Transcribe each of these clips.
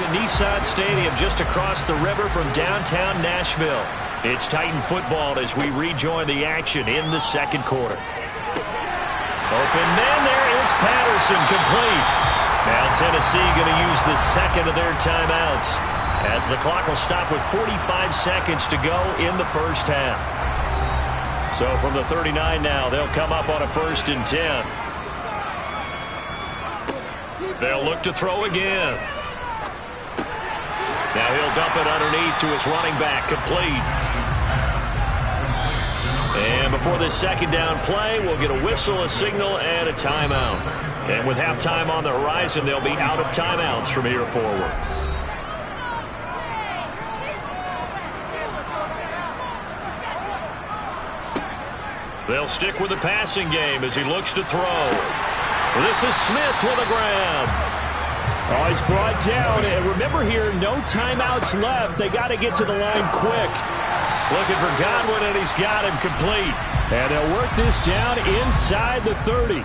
at Nissan Stadium just across the river from downtown Nashville. It's Titan football as we rejoin the action in the second quarter. Open man, there is Patterson, complete. Now Tennessee going to use the second of their timeouts as the clock will stop with 45 seconds to go in the first half. So from the 39 now, they'll come up on a 1st and 10. They'll look to throw again. Now he'll dump it underneath to his running back, complete. And before this second down play, we'll get a whistle, a signal, and a timeout. And with halftime on the horizon, they'll be out of timeouts from here forward. They'll stick with the passing game as he looks to throw. This is Smith with a grab. Oh, he's brought down. And remember here, no timeouts left. They got to get to the line quick. Looking for Godwin, and he's got him complete. And they'll work this down inside the 30.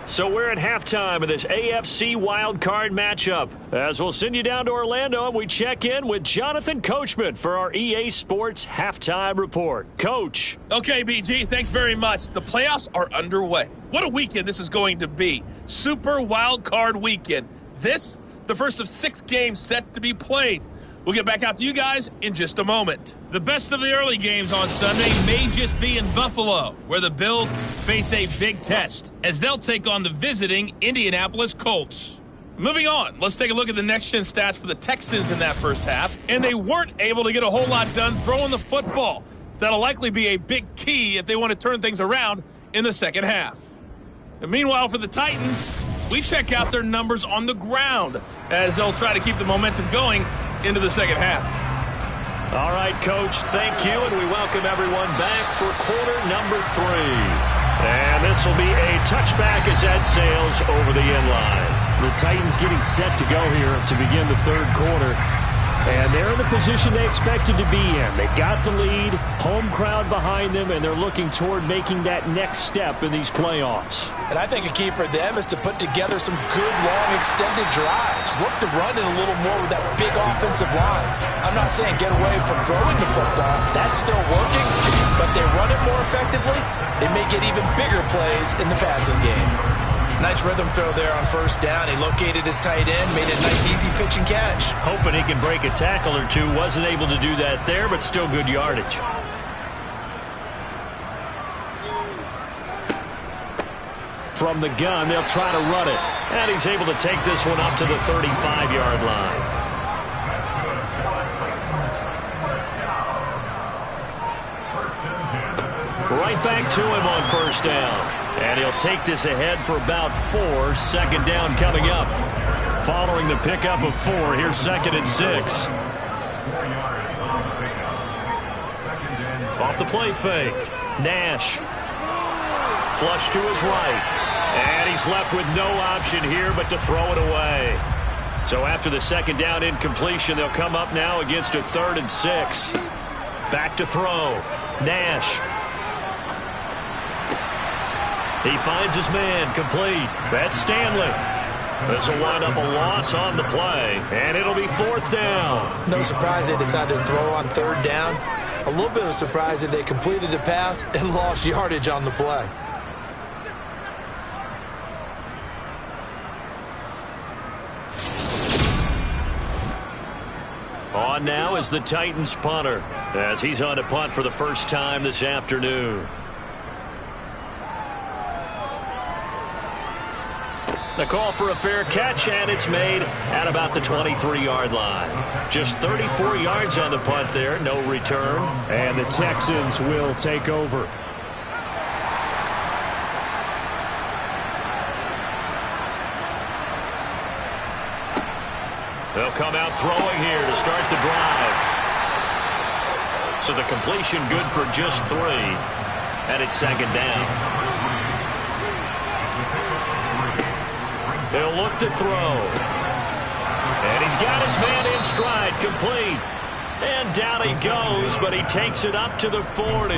So we're at halftime of this AFC wildcard matchup. As we'll send you down to Orlando, and we check in with Jonathan Coachman for our EA Sports Halftime Report. Coach. Okay, BG, thanks very much. The playoffs are underway. What a weekend this is going to be. Super wildcard weekend. This, the first of 6 games set to be played. We'll get back out to you guys in just a moment. The best of the early games on Sunday may just be in Buffalo, where the Bills face a big test, as they'll take on the visiting Indianapolis Colts. Moving on, let's take a look at the next-gen stats for the Texans in that first half, and they weren't able to get a whole lot done throwing the football. That'll likely be a big key if they want to turn things around in the second half. And meanwhile, for the Titans, we check out their numbers on the ground, as they'll try to keep the momentum going into the second half. All right, Coach, thank you, and we welcome everyone back for quarter number 3. And this will be a touchback as that sails over the end line. The Titans getting set to go here to begin the third quarter. And they're in the position they expected to be in. They've got the lead, home crowd behind them, and they're looking toward making that next step in these playoffs. And I think a key for them is to put together some good, long, extended drives. Work the run in a little more with that big offensive line. I'm not saying get away from throwing the football. That's still working, but they run it more effectively. They may get even bigger plays in the passing game. Nice rhythm throw there on first down. He located his tight end, made a nice easy pitch and catch. Hoping he can break a tackle or two. Wasn't able to do that there, but still good yardage. From the gun, they'll try to run it. And he's able to take this one up to the 35-yard line. Right back to him on first down. And he'll take this ahead for about 4. Second down coming up. Following the pickup of 4, here's 2nd and 6. Off the play fake. Nash. Flush to his right. And he's left with no option here but to throw it away. So after the second down incompletion, they'll come up now against a 3rd and 6. Back to throw. Nash. He finds his man, complete. That's Stanley. This will wind up a loss on the play, and it'll be 4th down. No surprise they decided to throw on 3rd down. A little bit of a surprise that they completed the pass and lost yardage on the play. On now is the Titans punter, as he's on to punt for the first time this afternoon. The call for a fair catch, and it's made at about the 23-yard line. Just 34 yards on the punt there, no return. And the Texans will take over. They'll come out throwing here to start the drive. So the completion good for just 3. And it's 2nd down. They'll look to throw. And he's got his man in stride, complete. And down he goes, but he takes it up to the 40.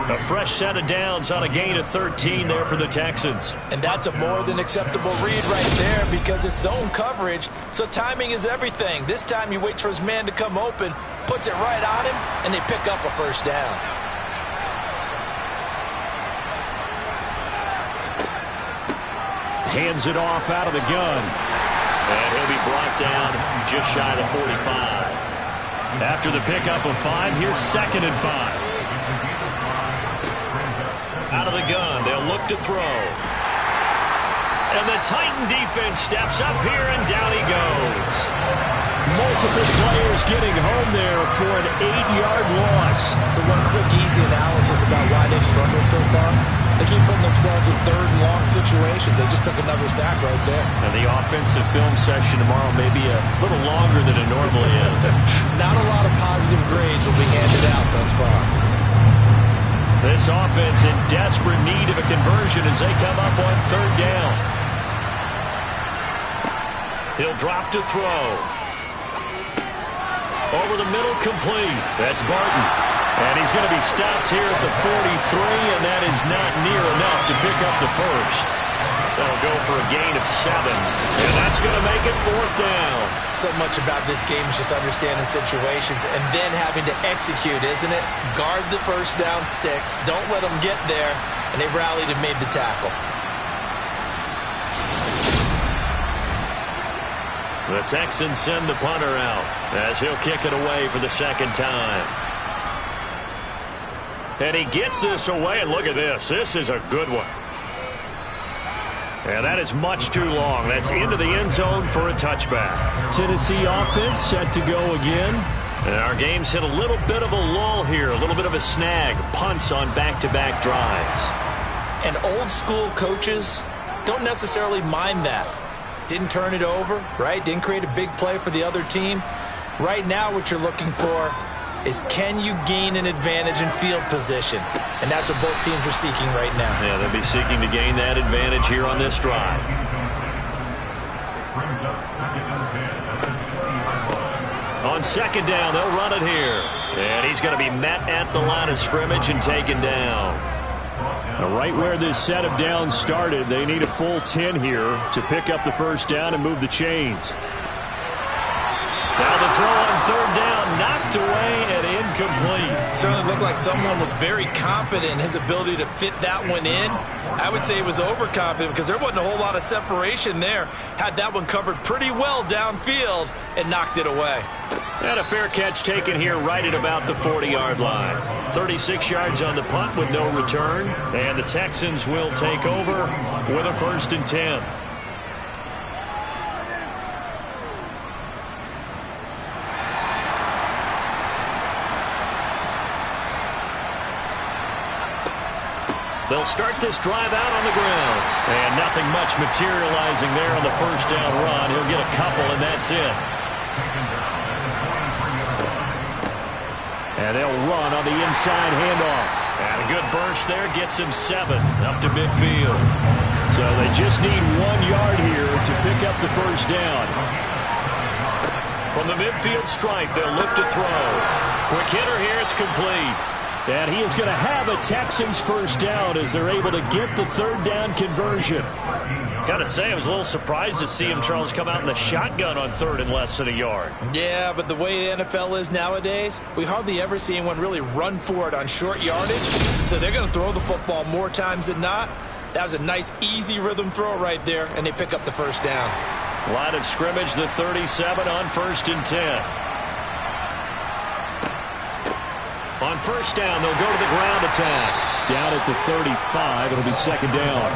A fresh set of downs on a gain of 13 there for the Texans. And that's a more than acceptable read right there because it's zone coverage, so timing is everything. This time he waits for his man to come open, puts it right on him, and they pick up a first down. Hands it off out of the gun. And he'll be brought down just shy of the 45. After the pickup of 5, here's 2nd and 5. Out of the gun, they'll look to throw. And the Titan defense steps up here, and down he goes. Multiple players getting home there for an 8-yard loss. So one quick, easy analysis about why they've struggled so far. They keep putting themselves in 3rd and long situations. They just took another sack right there. And the offensive film session tomorrow may be a little longer than it normally is. Not a lot of positive grades will be handed out thus far. This offense in desperate need of a conversion as they come up on 3rd down. He'll drop to throw. Over the middle, complete. That's Barton. And he's going to be stopped here at the 43, and that is not near enough to pick up the first. That'll go for a gain of 7, and that's going to make it 4th down. So much about this game is just understanding situations and then having to execute, isn't it? Guard the first down sticks. Don't let them get there, and they rallied and made the tackle. The Texans send the punter out as he'll kick it away for the 2nd time. And he gets this away, and look at this. This is a good one. And that is much too long. That's into the end zone for a touchback. Tennessee offense set to go again. And our game's hit a little bit of a lull here, a little bit of a snag. Punts on back-to-back drives. And old-school coaches don't necessarily mind that. Didn't turn it over, right? Didn't create a big play for the other team. Right now what you're looking for is can you gain an advantage in field position? And that's what both teams are seeking right now. Yeah, they'll be seeking to gain that advantage here on this drive. On 2nd down, they'll run it here. And he's going to be met at the line of scrimmage and taken down. Now, right where this set of downs started, they need a full 10 here to pick up the first down and move the chains. Now the throw on 3rd down, knocked away and incomplete. Certainly looked like someone was very confident in his ability to fit that one in. I would say he was overconfident because there wasn't a whole lot of separation there. Had that one covered pretty well downfield and knocked it away. And a fair catch taken here right at about the 40-yard line. 36 yards on the punt with no return. And the Texans will take over with a 1st and 10. They'll start this drive out on the ground. And nothing much materializing there on the 1st down run. He'll get a couple, and that's it. And they'll run on the inside handoff. And a good burst there gets him 7 up to midfield. So they just need 1 yard here to pick up the first down. From the midfield stripe, they'll look to throw. Quick hitter here, it's complete. And he is going to have a Texans first down as they're able to get the 3rd down conversion. Got to say, I was a little surprised to see him, Charles, come out in the shotgun on 3rd and less than a yard. Yeah, but the way the NFL is nowadays, we hardly ever see anyone really run for it on short yardage. So they're going to throw the football more times than not. That was a nice, easy rhythm throw right there, and they pick up the first down. Line of scrimmage, the 37 on 1st and 10. On 1st down, they'll go to the ground attack. Down at the 35, it'll be 2nd down.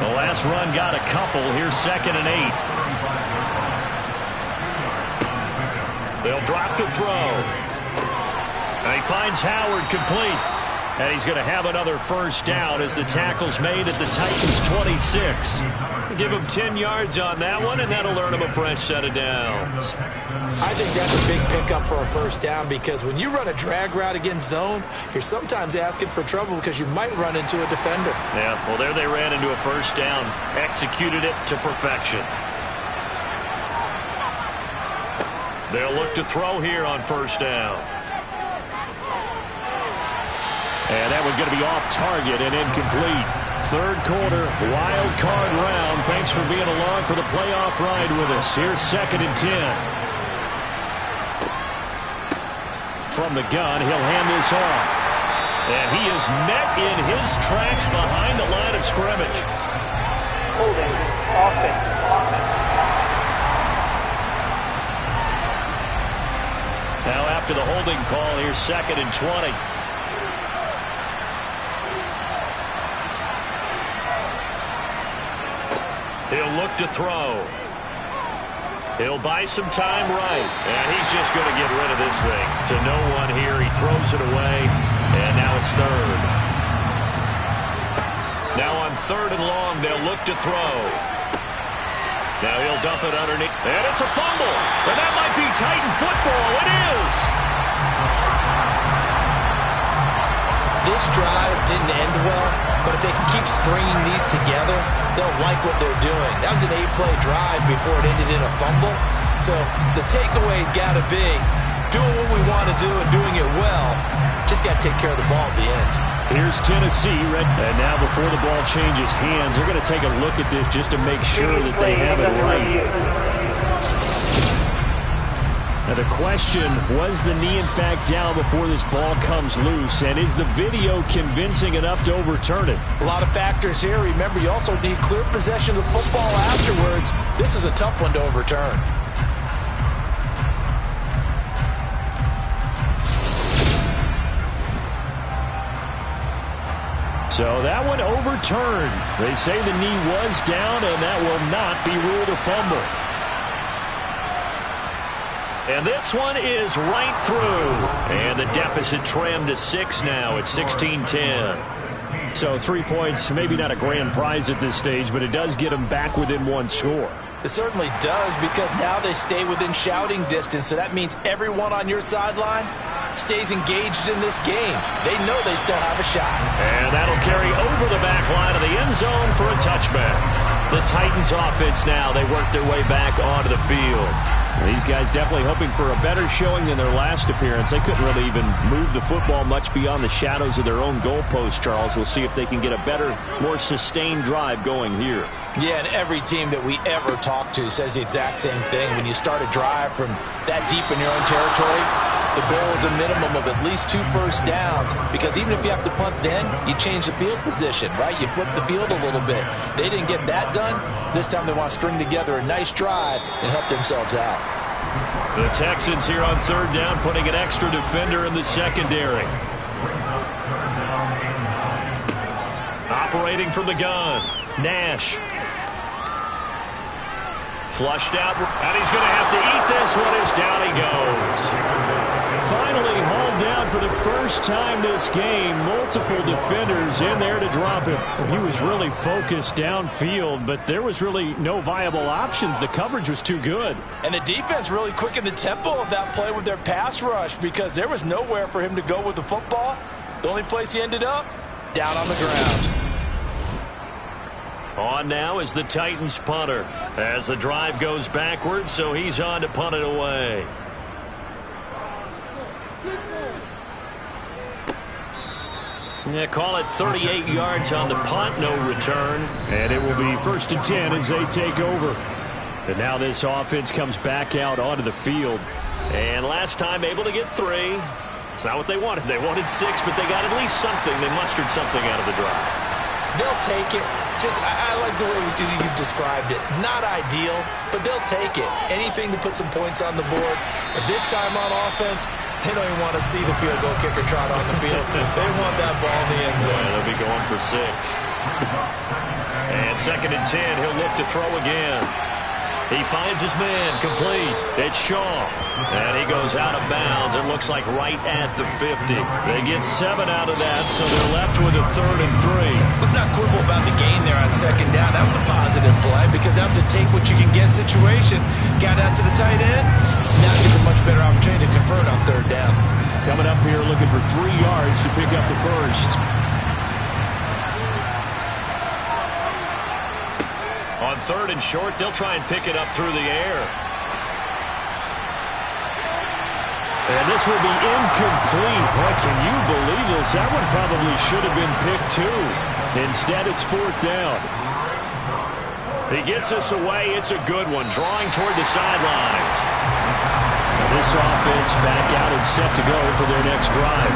The last run got a couple. Here's 2nd and 8. They'll drop to throw. And he finds Howard complete. And he's going to have another first down as the tackle's made at the Titans' 26. Give him 10 yards on that one, and that'll earn him a fresh set of downs. I think that's a big pickup for a first down because when you run a drag route against zone, you're sometimes asking for trouble because you might run into a defender. Yeah, well, there they ran into a first down, executed it to perfection. They'll look to throw here on 1st down. And that one's going to be off target and incomplete. Third quarter, wild card round. Thanks for being along for the playoff ride with us. Here's 2nd and 10. From the gun, he'll hand this off. And he is met in his tracks behind the line of scrimmage. Holding, offense. Now after the holding call, here's 2nd and 20. He'll look to throw. He'll buy some time right. And he's just going to get rid of this thing. To no one here. He throws it away. And now it's 3rd. Now on 3rd and long, they'll look to throw. Now he'll dump it underneath. And it's a fumble. And that might be Titan football. It is. This drive didn't end well, but if they can keep stringing these together, they'll like what they're doing. That was an 8-play drive before it ended in a fumble. So the takeaway's got to be doing what we want to do and doing it well. Just got to take care of the ball at the end. Here's Tennessee. And now before the ball changes hands, they're going to take a look at this just to make sure that they have it right. Now the question, was the knee in fact down before this ball comes loose? And is the video convincing enough to overturn it? A lot of factors here. Remember, you also need clear possession of the football afterwards. This is a tough one to overturn. So that one overturned. They say the knee was down, and that will not be ruled a fumble. And this one is right through. And the deficit trimmed to 6 now at 16-10. So 3 points, maybe not a grand prize at this stage, but it does get them back within 1 score. It certainly does, because now they stay within shouting distance. So that means everyone on your sideline stays engaged in this game. They know they still have a shot. And that'll carry over the back line of the end zone for a touchback. The Titans offense now, they work their way back onto the field. These guys definitely hoping for a better showing than their last appearance. They couldn't really even move the football much beyond the shadows of their own goalpost, Charles. We'll see if they can get a better, more sustained drive going here. Yeah, and every team that we ever talk to says the exact same thing. When you start a drive from that deep in your own territory, the goal is a minimum of at least 2 first downs, because even if you have to punt then, you change the field position, right? You flip the field a little bit. They didn't get that done. This time they want to string together a nice drive and help themselves out. The Texans here on 3rd down, putting an extra defender in the secondary. Operating from the gun, Nash. Flushed out, and he's going to have to eat this one as down he goes. Finally hauled down for the first time this game. Multiple defenders in there to drop him. He was really focused downfield, but there was really no viable options. The coverage was too good. And the defense really quickened the tempo of that play with their pass rush, because there was nowhere for him to go with the football. The only place he ended up, down on the ground. On now is the Titans punter as the drive goes backwards, so he's on to punt it away. Yeah, call it 38 yards on the punt, no return. And it will be 1st and 10 as they take over. And now this offense comes back out onto the field. And last time able to get 3. It's not what they wanted. They wanted 6, but they got at least something. They mustered something out of the drive. They'll take it. I like the way you've described it. Not ideal, but they'll take it. Anything to put some points on the board. But this time on offense, they don't even want to see the field goal kicker trot on the field. They want that ball in the end zone. Yeah, they'll be going for 6. And 2nd and 10, he'll look to throw again. He finds his man, complete. It's Shaw. And he goes out of bounds. It looks like right at the 50. They get 7 out of that, so they're left with a 3rd and 3. Let's not quibble about the gain there on 2nd down. That was a positive play, because that was a take-what-you-can-get situation. Got out to the tight end. Now gives a much better opportunity to convert on 3rd down. Coming up here looking for 3 yards to pick up the first. On 3rd and short, they'll try and pick it up through the air. And this will be incomplete. Boy, can you believe this? That one probably should have been picked too. Instead, it's 4th down. He gets us away. It's a good one, drawing toward the sidelines. This offense back out and set to go for their next drive.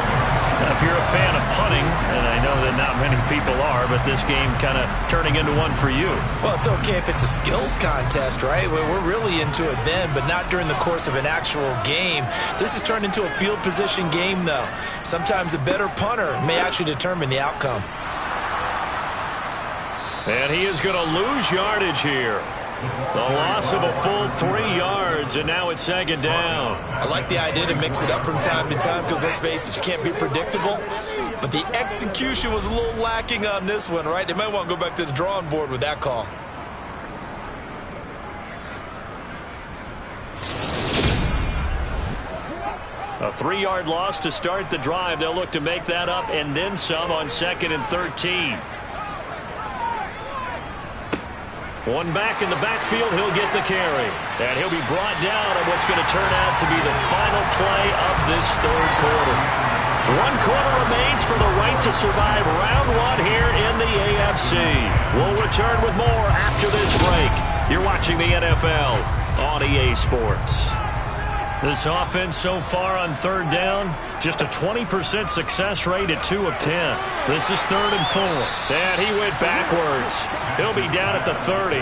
Now, if you're a fan of punting, and I know that not many people are, but this game kind of turning into one for you. Well, it's okay if it's a skills contest, right? We're really into it then, but not during the course of an actual game. This has turned into a field position game, though. Sometimes a better punter may actually determine the outcome. And he is going to lose yardage here. The loss of a full 3 yards, and now it's 2nd down. I like the idea to mix it up from time to time because, let's face it, you can't be predictable. But the execution was a little lacking on this one, right? They might want to go back to the drawing board with that call. A 3-yard loss to start the drive. They'll look to make that up and then some on 2nd and 13. One back in the backfield, he'll get the carry. And he'll be brought down on what's going to turn out to be the final play of this 3rd quarter. 1 quarter remains for the right to survive round 1 here in the AFC. We'll return with more after this break. You're watching the NFL on EA Sports. This offense so far on 3rd down, just a 20% success rate at 2 of 10. This is 3rd and 4. And he went backwards. He'll be down at the 30.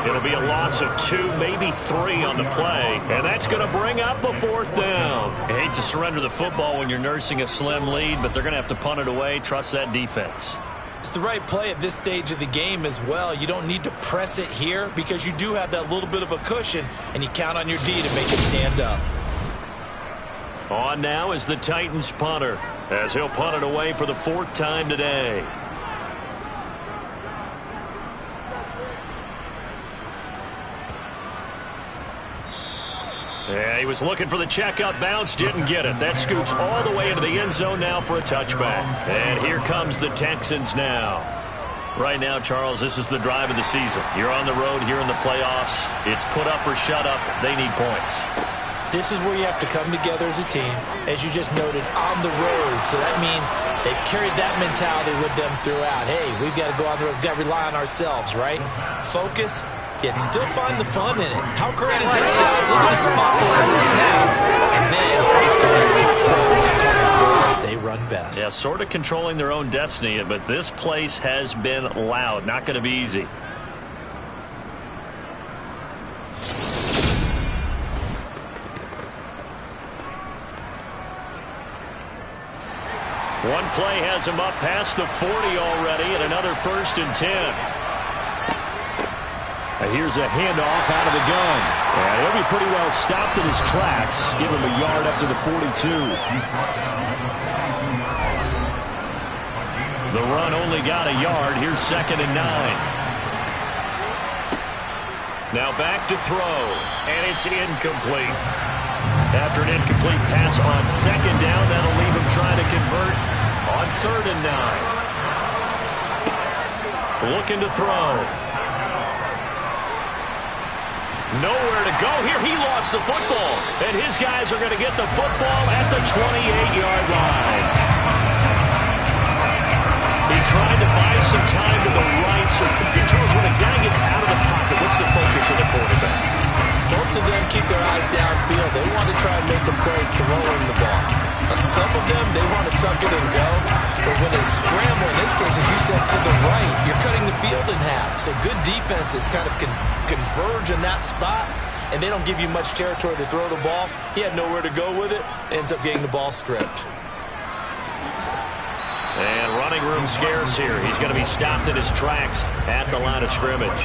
It'll be a loss of 2, maybe 3 on the play. And that's going to bring up a 4th down. You hate to surrender the football when you're nursing a slim lead, but they're going to have to punt it away. Trust that defense. It's the right play at this stage of the game as well. You don't need to press it here because you do have that little bit of a cushion, and you count on your D to make it stand up. On now is the Titans punter, as he'll punt it away for the 4th time today. Yeah, he was looking for the checkup bounce, didn't get it. That scoots all the way into the end zone now for a touchback. And here comes the Texans now. Right now, Charles, this is the drive of the season. You're on the road here in the playoffs. It's put up or shut up. They need points. This is where you have to come together as a team, as you just noted, on the road. So that means they've carried that mentality with them throughout. Hey, we've got to go on the road. We've got to rely on ourselves, right? Focus. Yet still find the fun in it. How great is this, guys? Look at the spot we're in right now. And then they run best. Yeah, sort of controlling their own destiny, but this place has been loud. Not going to be easy. One play has him up past the 40 already, and another 1st and 10. Here's a handoff out of the gun. And he'll be pretty well stopped in his tracks. Give him a yard up to the 42. The run only got a yard. Here's 2nd and 9. Now back to throw. And it's incomplete. After an incomplete pass on 2nd down, that'll leave him trying to convert on 3rd and 9. Looking to throw. Nowhere to go here. He lost the football. And his guys are going to get the football at the 28-yard line. He tried to buy some time to the right. So, Charles, when a guy gets out of the pocket, what's the focus of the quarterback? Most of them keep their eyes downfield. They want to try and make a play throwing the ball. But some of them, they want to tuck it and go. But when they scramble, in this case, as you said, to the right, you're cutting the field in half. So good defenses kind of converge in that spot, and they don't give you much territory to throw the ball. He had nowhere to go with it. Ends up getting the ball stripped. And running room scarce here. He's going to be stopped in his tracks at the line of scrimmage.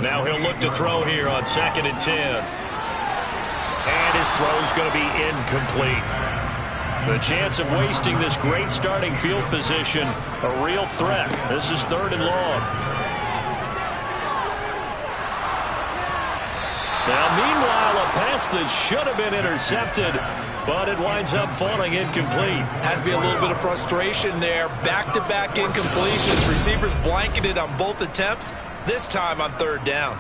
Now he'll look to throw here on 2nd and 10. And his throw's going to be incomplete. The chance of wasting this great starting field position, a real threat. This is 3rd and long. Now, meanwhile, a pass that should have been intercepted, but it winds up falling incomplete. Has to be a little bit of frustration there. Back-to-back incompletions. Receivers blanketed on both attempts. this time on 3rd down.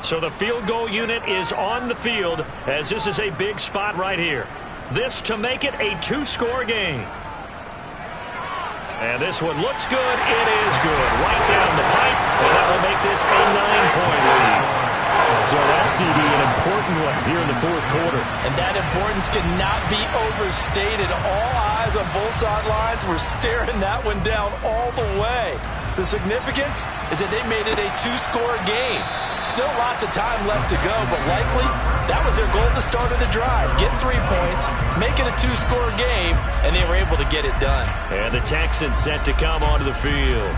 So the field goal unit is on the field as this is a big spot right here. This to make it a 2-score game. And this one looks good. It is good. Right down the pipe. And that will make this a 9-point lead. So that's, CD, an important one here in the 4th quarter. And that importance cannot be overstated. All eyes on both sidelines were staring that one down all the way. The significance is that they made it a 2-score game. Still lots of time left to go, but likely that was their goal at the start of the drive. Get 3 points, make it a 2-score game, and they were able to get it done. And the Texans set to come onto the field.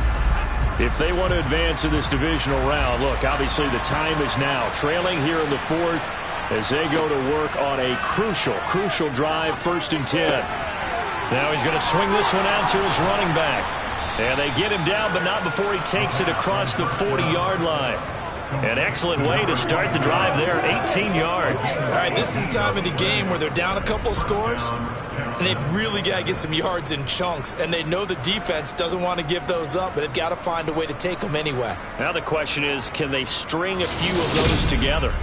If they want to advance in this divisional round, look, obviously the time is now. Trailing here in the 4th as they go to work on a crucial drive, 1st and 10. Now he's going to swing this one out to his running back. And they get him down, but not before he takes it across the 40-yard line. An excellent way to start the drive there, 18 yards. All right, this is the time of the game where they're down a couple of scores, and they've really got to get some yards in chunks, and they know the defense doesn't want to give those up, but they've got to find a way to take them anyway. Now the question is, can they string a few of those together?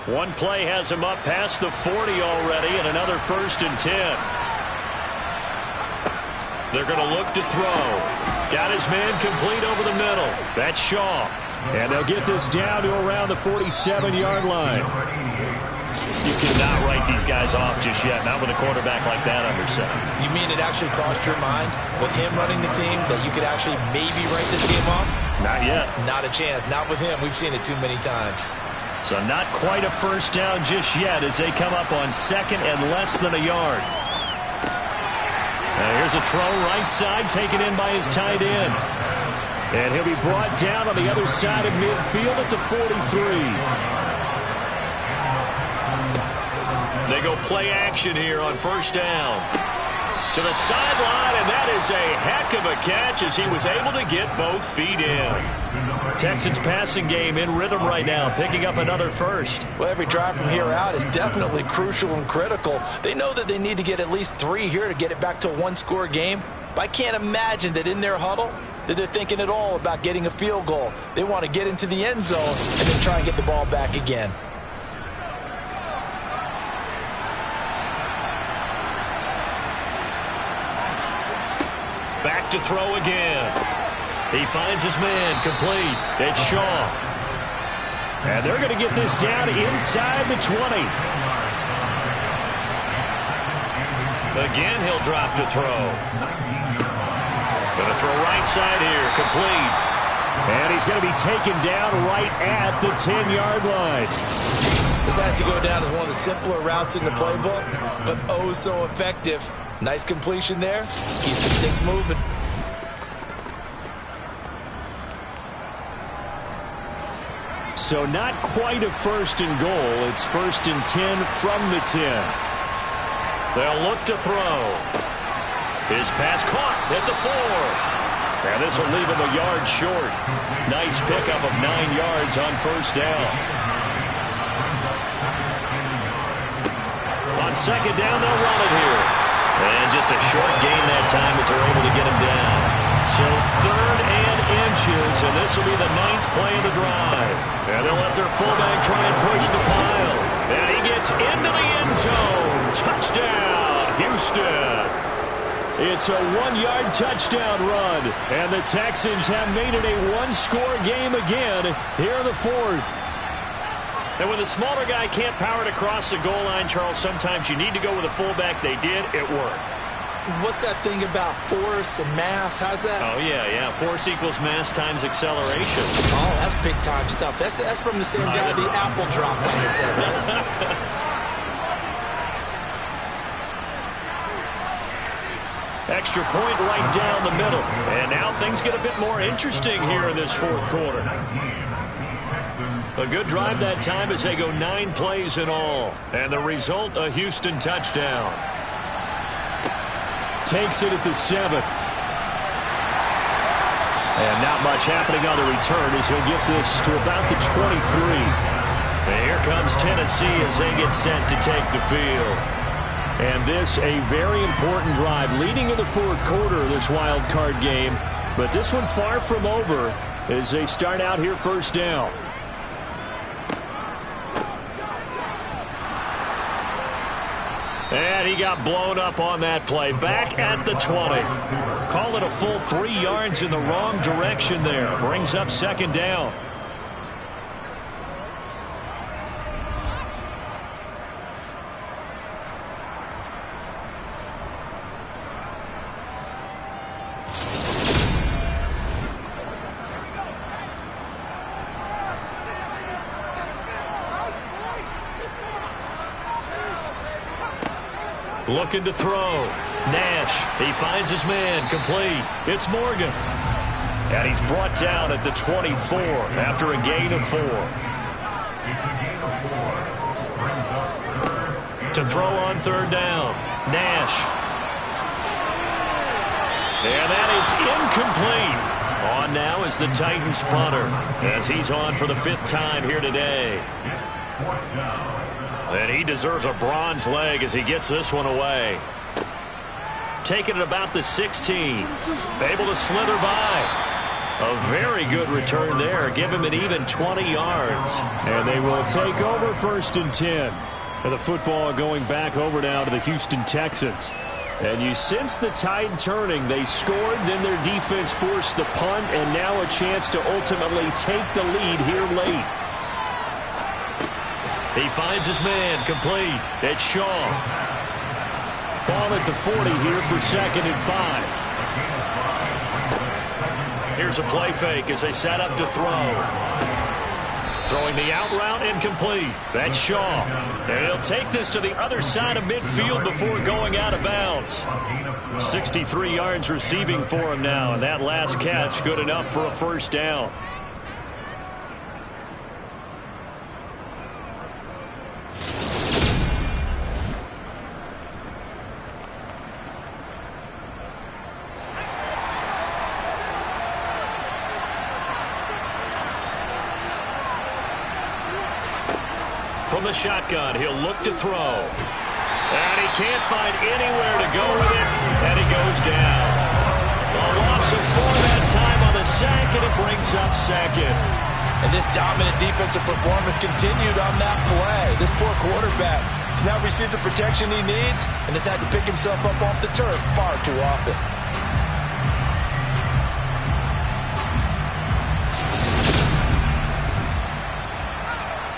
One play has him up past the 40 already, and another 1st and 10. They're going to look to throw. Got his man complete over the middle. That's Shaw. And they'll get this down to around the 47-yard line. You cannot write these guys off just yet, not with a quarterback like that under center. You mean it actually crossed your mind with him running the team that you could actually maybe write this game off? Not yet. Not a chance. Not with him. We've seen it too many times. So not quite a 1st down just yet as they come up on 2nd and less than a yard. Now here's a throw right side taken in by his tight end. And he'll be brought down on the other side of midfield at the 43. They go play action here on 1st down. To the sideline, and that is a heck of a catch as he was able to get both feet in. Texans passing game in rhythm right now, picking up another 1st. Well, every drive from here out is definitely crucial and critical. They know that they need to get at least 3 here to get it back to a 1-score game. But I can't imagine that in their huddle that they're thinking at all about getting a field goal. They want to get into the end zone and then try and get the ball back again. Back to throw again. He finds his man complete. It's Shaw. And they're going to get this down inside the 20. Again, he'll drop to throw. Going to throw right side here, complete. And he's going to be taken down right at the 10-yard line. This has to go down as one of the simpler routes in the playbook, but oh so effective. Nice completion there. Keeps the sticks moving. So not quite a 1st and goal. It's 1st and 10 from the 10. They'll look to throw. His pass caught at the 4. And this will leave him a yard short. Nice pickup of 9 yards on 1st down. On 2nd down, they'll run it here. And just a short gain that time as they're able to get him down. So 3rd and inches, and this will be the 9th play of the drive. And they'll let their fullback try and push the pile. And he gets into the end zone. Touchdown, Houston. It's a 1-yard touchdown run. And the Texans have made it a 1-score game again here in the 4th. And when the smaller guy can't power it across the goal line, Charles, sometimes you need to go with a fullback. They did. It worked. What's that thing about force and mass? How's that? Oh, yeah. Force equals mass times acceleration. Oh, that's big-time stuff. That's from the same guy the apple dropped on his head, right? Extra point right down the middle. And now things get a bit more interesting here in this 4th quarter. A good drive that time as they go 9 plays in all. And the result, a Houston touchdown. Takes it at the 7. And not much happening on the return as he'll get this to about the 23. And here comes Tennessee as they get set to take the field. And this a very important drive leading in the fourth quarter of this wild card game. But this one far from over as they start out here first down. And he got blown up on that play. Back at the 20. Call it a full 3 yards in the wrong direction there. Brings up second down. Looking to throw. Nash, he finds his man, complete. It's Morgan. And he's brought down at the 24 after a gain of 4. To throw on third down. Nash. And that is incomplete. On now is the Titans punter as he's on for the 5th time here today. And he deserves a bronze leg as he gets this one away. Taking it about the 16. Able to slither by. A very good return there. Give him an even 20 yards. And they will take over 1st and 10. And the football going back over now to the Houston Texans. And you sense the tide turning. They scored, then their defense forced the punt, and now a chance to ultimately take the lead here late. He finds his man, complete. It's Shaw. Ball at the 40 here for 2nd and 5. Here's a play fake as they set up to throw. Throwing the out route, incomplete. That's Shaw. And he'll take this to the other side of midfield before going out of bounds. 63 yards receiving for him now, and that last catch good enough for a 1st down. From the shotgun, he'll look to throw. And he can't find anywhere to go with it, and he goes down. A loss of 4 that time on the sack, and it brings up 2nd. And this dominant defensive performance continued on that play. This poor quarterback has now received the protection he needs and has had to pick himself up off the turf far too often.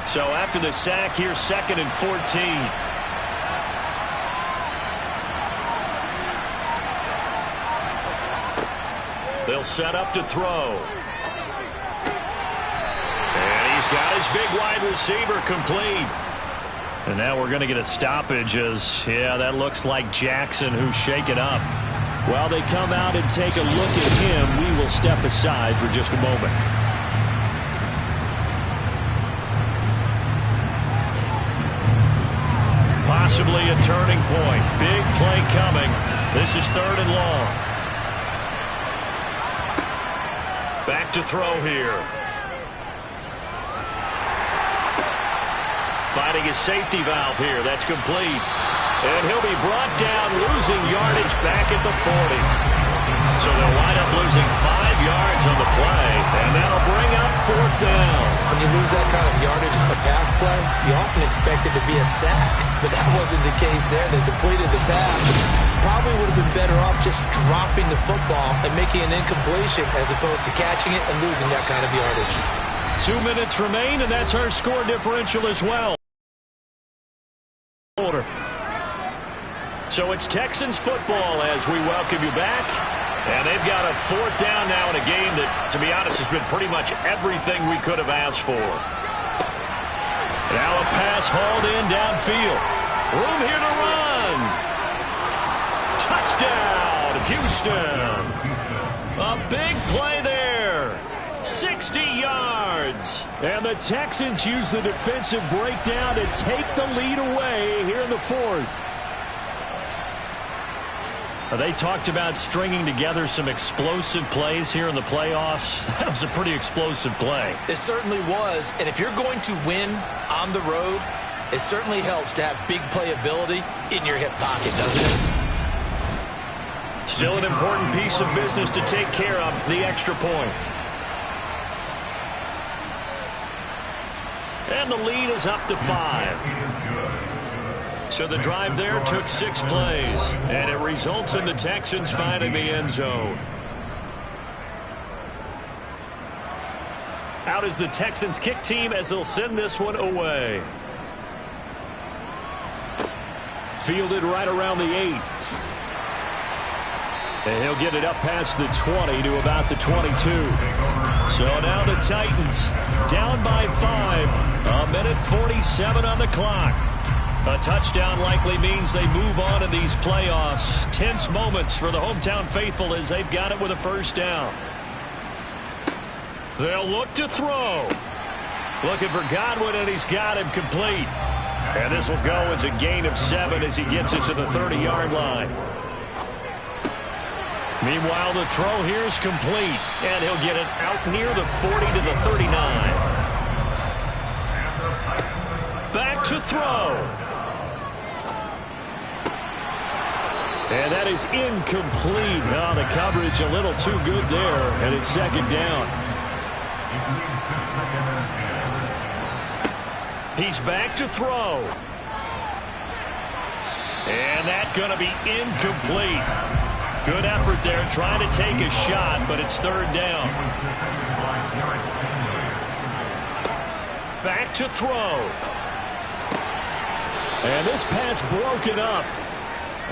So after the sack, here's 2nd and 14. They'll set up to throw. And he's got his big wide receiver complete. And now we're going to get a stoppage as, yeah, that looks like Jackson who's shaken up. While they come out and take a look at him, we will step aside for just a moment. Possibly a turning point. Big play coming. This is 3rd and long. Back to throw here. Finding his safety valve here. That's complete. And he'll be brought down, losing yardage back at the 40. So they'll wind up losing 5 yards on the play, and that'll bring up 4th down. When you lose that kind of yardage on a pass play, you often expect it to be a sack. But that wasn't the case there. They completed the pass. Probably would have been better off just dropping the football and making an incompletion as opposed to catching it and losing that kind of yardage. 2 minutes remain, and that's our score differential as well. So it's Texans football as we welcome you back. And they've got a 4th down now in a game that, to be honest, has been pretty much everything we could have asked for. Now a pass hauled in downfield. Room here to run. Touchdown, Houston. A big play there. 60 yards. And the Texans use the defensive breakdown to take the lead away here in the 4th. They talked about stringing together some explosive plays here in the playoffs. That was a pretty explosive play. It certainly was. And if you're going to win on the road, it certainly helps to have big playability in your hip pocket, doesn't it? Still an important piece of business to take care of, the extra point. And the lead is up to 5. So the drive there took 6 plays, and it results in the Texans finding the end zone. Out is the Texans kick team as they'll send this one away. Fielded right around the 8. And he'll get it up past the 20 to about the 22. So now the Titans down by 5. A minute 47 on the clock. A touchdown likely means they move on in these playoffs. Tense moments for the hometown faithful as they've got it with a first down. They'll look to throw. Looking for Godwin, and he's got him complete. And this will go as a gain of 7 as he gets it to the 30-yard line. Meanwhile, the throw here is complete, and he'll get it out near the 40 to the 39. Back to throw. And that is incomplete. Oh, the coverage a little too good there, and it's second down. He's back to throw. And that's going to be incomplete. Good effort there, trying to take a shot, but it's third down. Back to throw. And this pass broken up.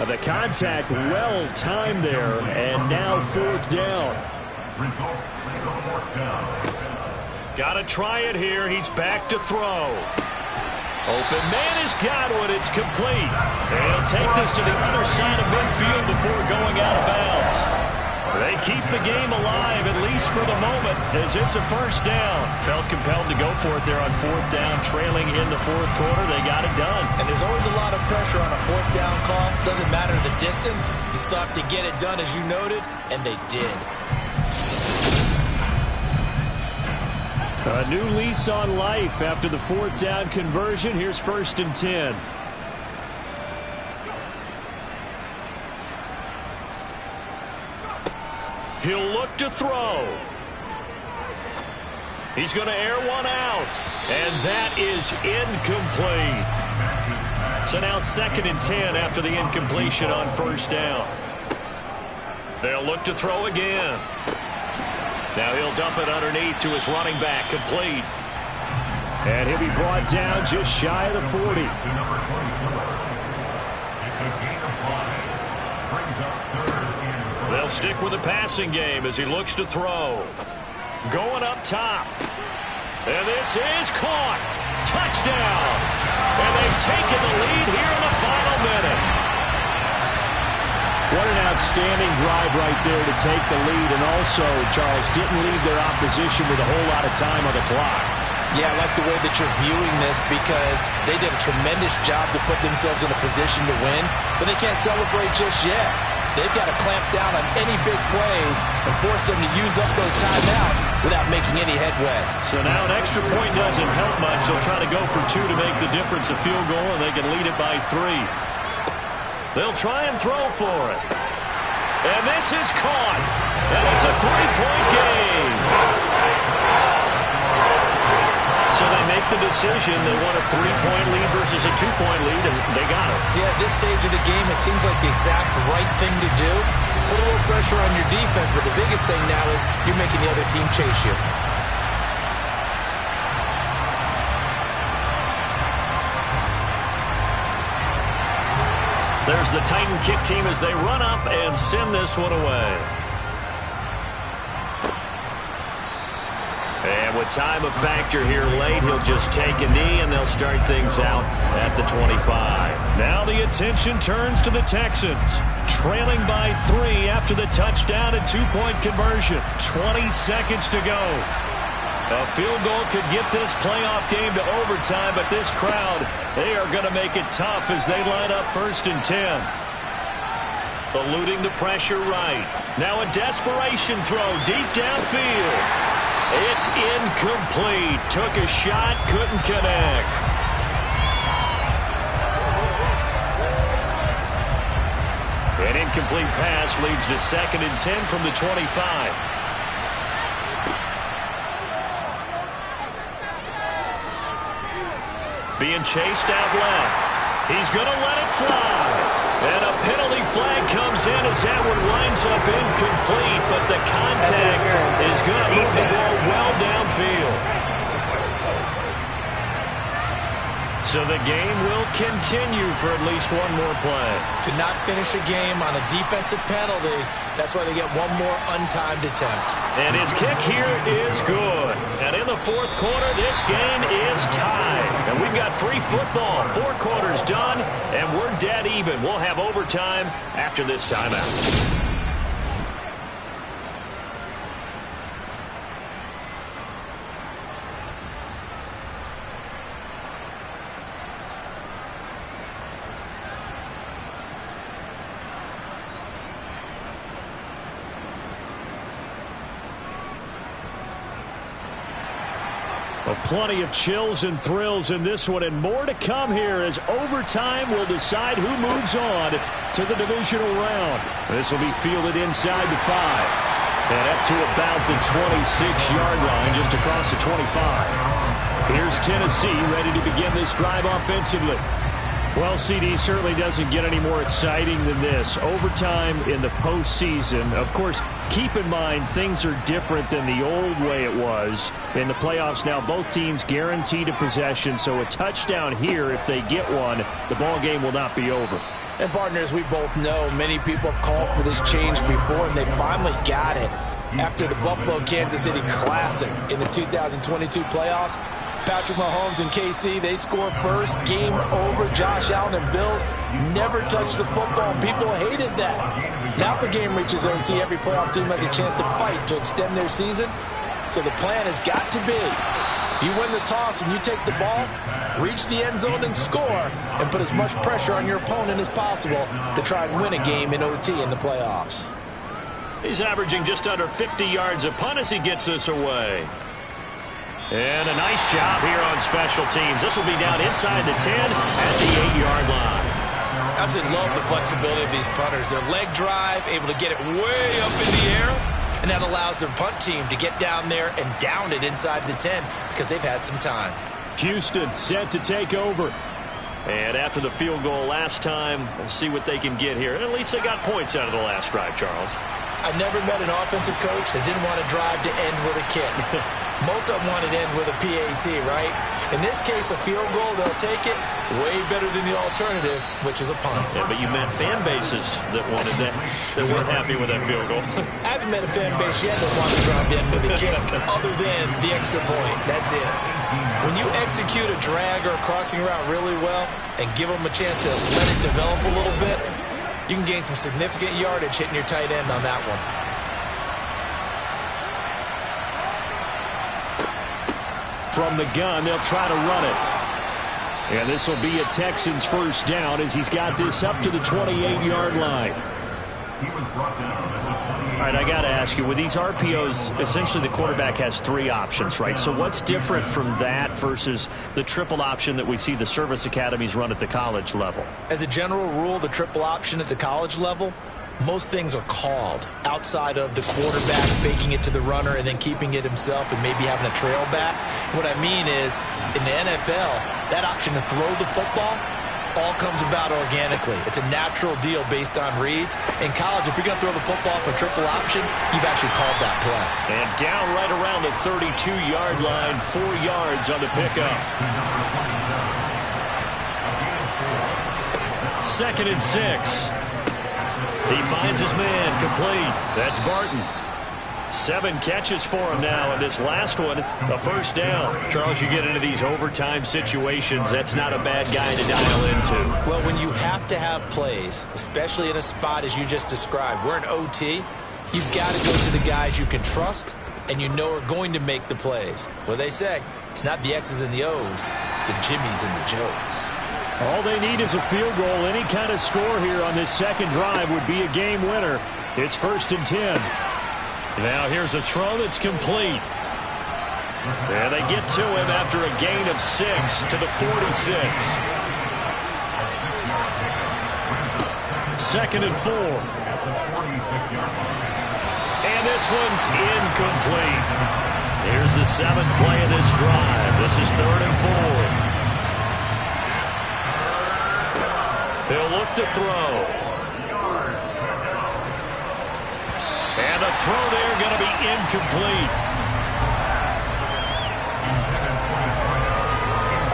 The contact well timed there, and now fourth down. Got to try it here. He's back to throw. Open man is Godwin. It's complete. They'll take this to the other side of midfield before going out of bounds. They keep the game alive, at least for the moment, as it's a first down. Felt compelled to go for it there on fourth down, trailing in the fourth quarter. They got it done. And there's always a lot of pressure on a fourth down call. Doesn't matter the distance. You still have to get it done, as you noted, and they did. A new lease on life after the fourth down conversion. Here's first and 10. He'll look to throw. He's going to air one out. And that is incomplete. So now second and 10 after the incompletion on first down. They'll look to throw again. Now he'll dump it underneath to his running back, complete. And he'll be brought down just shy of the 40. They'll stick with the passing game as he looks to throw. Going up top. And this is caught. Touchdown. And they've taken the lead here in the final minute. What an outstanding drive right there to take the lead. And also, Charles, didn't leave their opposition with a whole lot of time on the clock. Yeah, I like the way that you're viewing this because they did a tremendous job to put themselves in a position to win, but they can't celebrate just yet. They've got to clamp down on any big plays and force them to use up those timeouts without making any headway. So now an extra point doesn't help much. They'll try to go for 2 to make the difference a field goal, and they can lead it by 3. They'll try and throw for it. And this is caught. And it's a 3-point game. So they make the decision. They want a 3-point lead versus a 2-point lead, and they got it. Yeah, at this stage of the game, it seems like the exact right thing to do. Put a little pressure on your defense, but the biggest thing now is you're making the other team chase you. There's the Titan kick team as they run up and send this one away. And with time a factor here late, he'll just take a knee and they'll start things out at the 25. Now the attention turns to the Texans. Trailing by 3 after the touchdown and 2-point conversion. 20 seconds to go. A field goal could get this playoff game to overtime, but this crowd, they are going to make it tough as they line up first and 10. Eluding the pressure right. Now a desperation throw deep downfield. It's incomplete. Took a shot, couldn't connect. An incomplete pass leads to 2nd and 10 from the 25. Being chased out left. He's going to let it fly. And a penalty flag comes in as that one winds up incomplete, but the contact is going to move the ball well downfield. So the game will continue for at least one more play. To not finish a game on a defensive penalty, that's why they get one more untimed attempt. And his kick here is good. And in the 4th quarter, this game is tied. And we've got free football. 4 quarters done, and we're dead even. We'll have overtime after this timeout. Well, plenty of chills and thrills in this one, and more to come here as overtime will decide who moves on to the divisional round. This will be fielded inside the 5 and up to about the 26-yard line, just across the 25. Here's Tennessee ready to begin this drive offensively. Well, CD, certainly doesn't get any more exciting than this. Overtime in the postseason. Of course, keep in mind things are different than the old way it was. In the playoffs now, both teams guaranteed a possession, so a touchdown here, if they get one, the ball game will not be over. And partners, we both know many people have called for this change before, and they finally got it after the Buffalo-Kansas City Classic in the 2022 playoffs. Patrick Mahomes and KC, they score first. Game over. Josh Allen and Bills never touched the football. People hated that. Now if the game reaches OT, every playoff team has a chance to fight to extend their season. So the plan has got to be, if you win the toss and you take the ball, reach the end zone and score, and put as much pressure on your opponent as possible to try and win a game in OT in the playoffs. He's averaging just under 50 yards a punt as he gets this away. And a nice job here on special teams. This will be down inside the 10 at the 8-yard line. Absolutely love the flexibility of these punters. Their leg drive, able to get it way up in the air, and that allows their punt team to get down there and down it inside the 10 because they've had some time. Houston set to take over. And after the field goal last time, we'll see what they can get here. And at least they got points out of the last drive, Charles. I never met an offensive coach that didn't want to drive to end with a kick. Most of them want to end with a PAT, right? In this case, a field goal, they'll take it. Way better than the alternative, which is a punt. Yeah, but you met fan bases that wanted that weren't happy with that field goal. I haven't met a fan base yet that wants to drive to end with a kick, other than the extra point. That's it. When you execute a drag or a crossing route really well and give them a chance to let it develop a little bit, you can gain some significant yardage hitting your tight end on that one. From the gun, they'll try to run it. And this will be a Texans first down as he's got this up to the 28-yard line. All right, I got to ask you, with these RPOs, essentially the quarterback has 3 options, right? So what's different from that versus the triple option that we see the service academies run at the college level? As a general rule, the triple option at the college level, most things are called outside of the quarterback faking it to the runner and then keeping it himself and maybe having a trail back. What I mean is, in the NFL, that option to throw the football all comes about organically. It's a natural deal based on reads. In college, if you're going to throw the football for triple option, you've actually called that play. And down right around the 32-yard line, 4 yards on the pickup. 2nd and 6. He finds his man complete. That's Barton. 7 catches for him now, and this last one, a first down. Charles, you get into these overtime situations, that's not a bad guy to dial into. Well, when you have to have plays, especially in a spot as you just described, we're in OT, you've got to go to the guys you can trust and you know are going to make the plays. Well, they say, it's not the X's and the O's, it's the Jimmies and the Joes. All they need is a field goal. Any kind of score here on this second drive would be a game winner. It's 1st and 10. Now here's a throw that's complete. And they get to him after a gain of 6 to the 46. 2nd and 4. And this one's incomplete. Here's the 7th play of this drive. This is 3rd and 4. He'll look to throw. And a throw there going to be incomplete.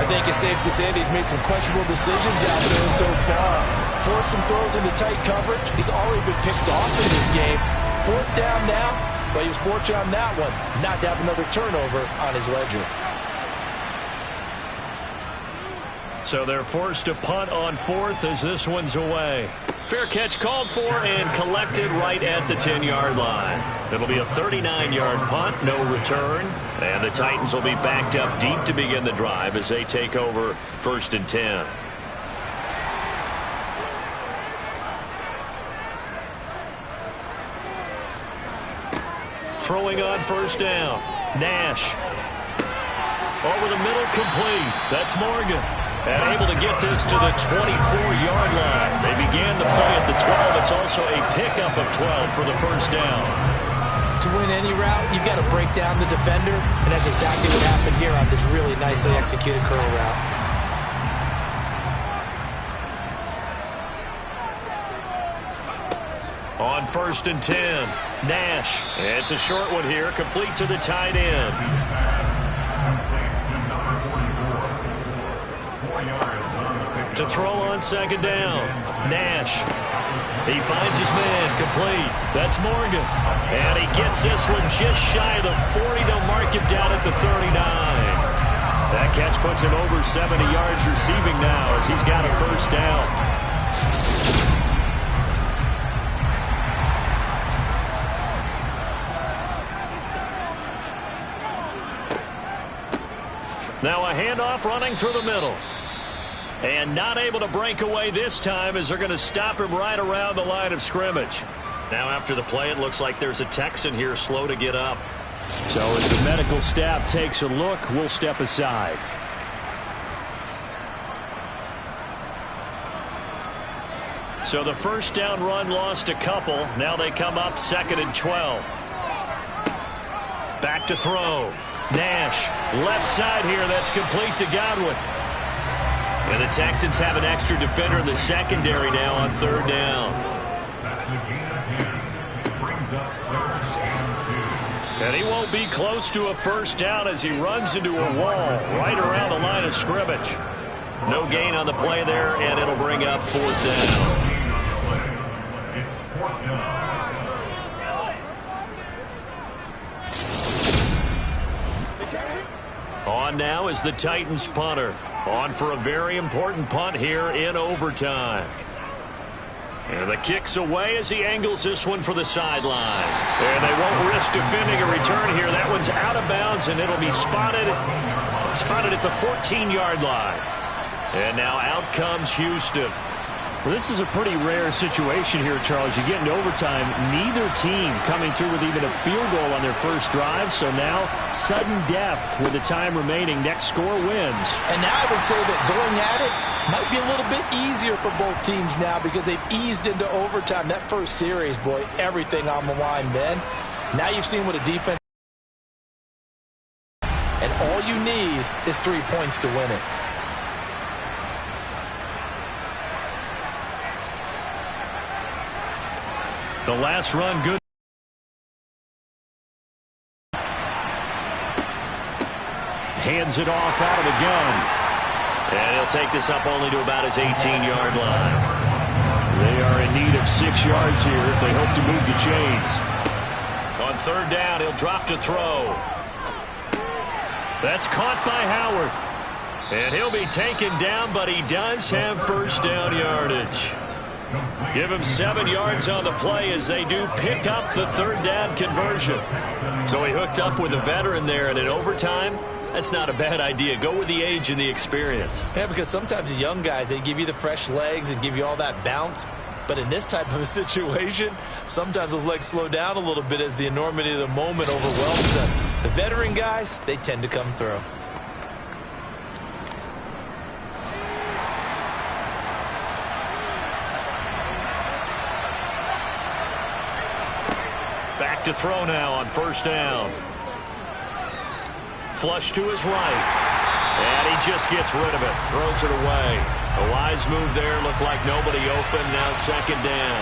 I think it's safe to say that he's made some questionable decisions out there so far. Forced some throws into tight coverage. He's already been picked off in this game. 4th down now, but he was fortunate on that one not to have another turnover on his ledger. So they're forced to punt on 4th as this one's away. Fair catch called for and collected right at the 10-yard line. It'll be a 39-yard punt, no return. And the Titans will be backed up deep to begin the drive as they take over 1st and 10. Throwing on 1st down. Nash. Over the middle, complete. That's Morgan. And able to get this to the 24-yard line. They began the play at the 12. It's also a pickup of 12 for the 1st down. To win any route, you've got to break down the defender, and that's exactly what happened here on this really nicely executed curl route. On 1st and 10, Nash. It's a short one here, complete to the tight end. To throw on 2nd down, Nash. He finds his man, complete. That's Morgan. And he gets this one just shy of the 40. They'll mark him down at the 39. That catch puts him over 70 yards receiving now as he's got a 1st down. Now a handoff running through the middle. And not able to break away this time as they're going to stop him right around the line of scrimmage. Now after the play, it looks like there's a Texan here slow to get up. So as the medical staff takes a look, we'll step aside. So the 1st down run lost a couple. Now they come up 2nd and 12. Back to throw. Nash, left side here. That's complete to Godwin. And the Texans have an extra defender in the secondary now on 3rd down. And he won't be close to a 1st down as he runs into a wall right around the line of scrimmage. No gain on the play there, and it'll bring up 4th down. On now is the Titans punter. On for a very important punt here in overtime. And the kick's away as he angles this one for the sideline. And they won't risk defending a return here. That one's out of bounds, and it'll be spotted at the 14-yard line. And now out comes Houston. Well, this is a pretty rare situation here, Charles. You get into overtime, neither team coming through with even a field goal on their first drive. So now, sudden death with the time remaining. Next score wins. And now I would say that going at it might be a little bit easier for both teams now because they've eased into overtime. That first series, boy, everything on the line then. Now you've seen what a defense. And all you need is 3 points to win it. The last run, good. Hands it off out of the gun. And he'll take this up only to about his 18-yard line. They are in need of 6 yards here if they hope to move the chains. On 3rd down, he'll drop to throw. That's caught by Howard. And he'll be taken down, but he does have 1st down yardage. Give him 7 yards on the play as they do pick up the 3rd down conversion. So he hooked up with a veteran there, and in overtime, that's not a bad idea. Go with the age and the experience. Yeah, because sometimes the young guys, they give you the fresh legs and give you all that bounce. But in this type of a situation, sometimes those legs slow down a little bit as the enormity of the moment overwhelms them. The veteran guys, they tend to come through. Back to throw now on first down. Flush to his right. And he just gets rid of it. Throws it away. A wise move there. Looked like nobody open. Now second down.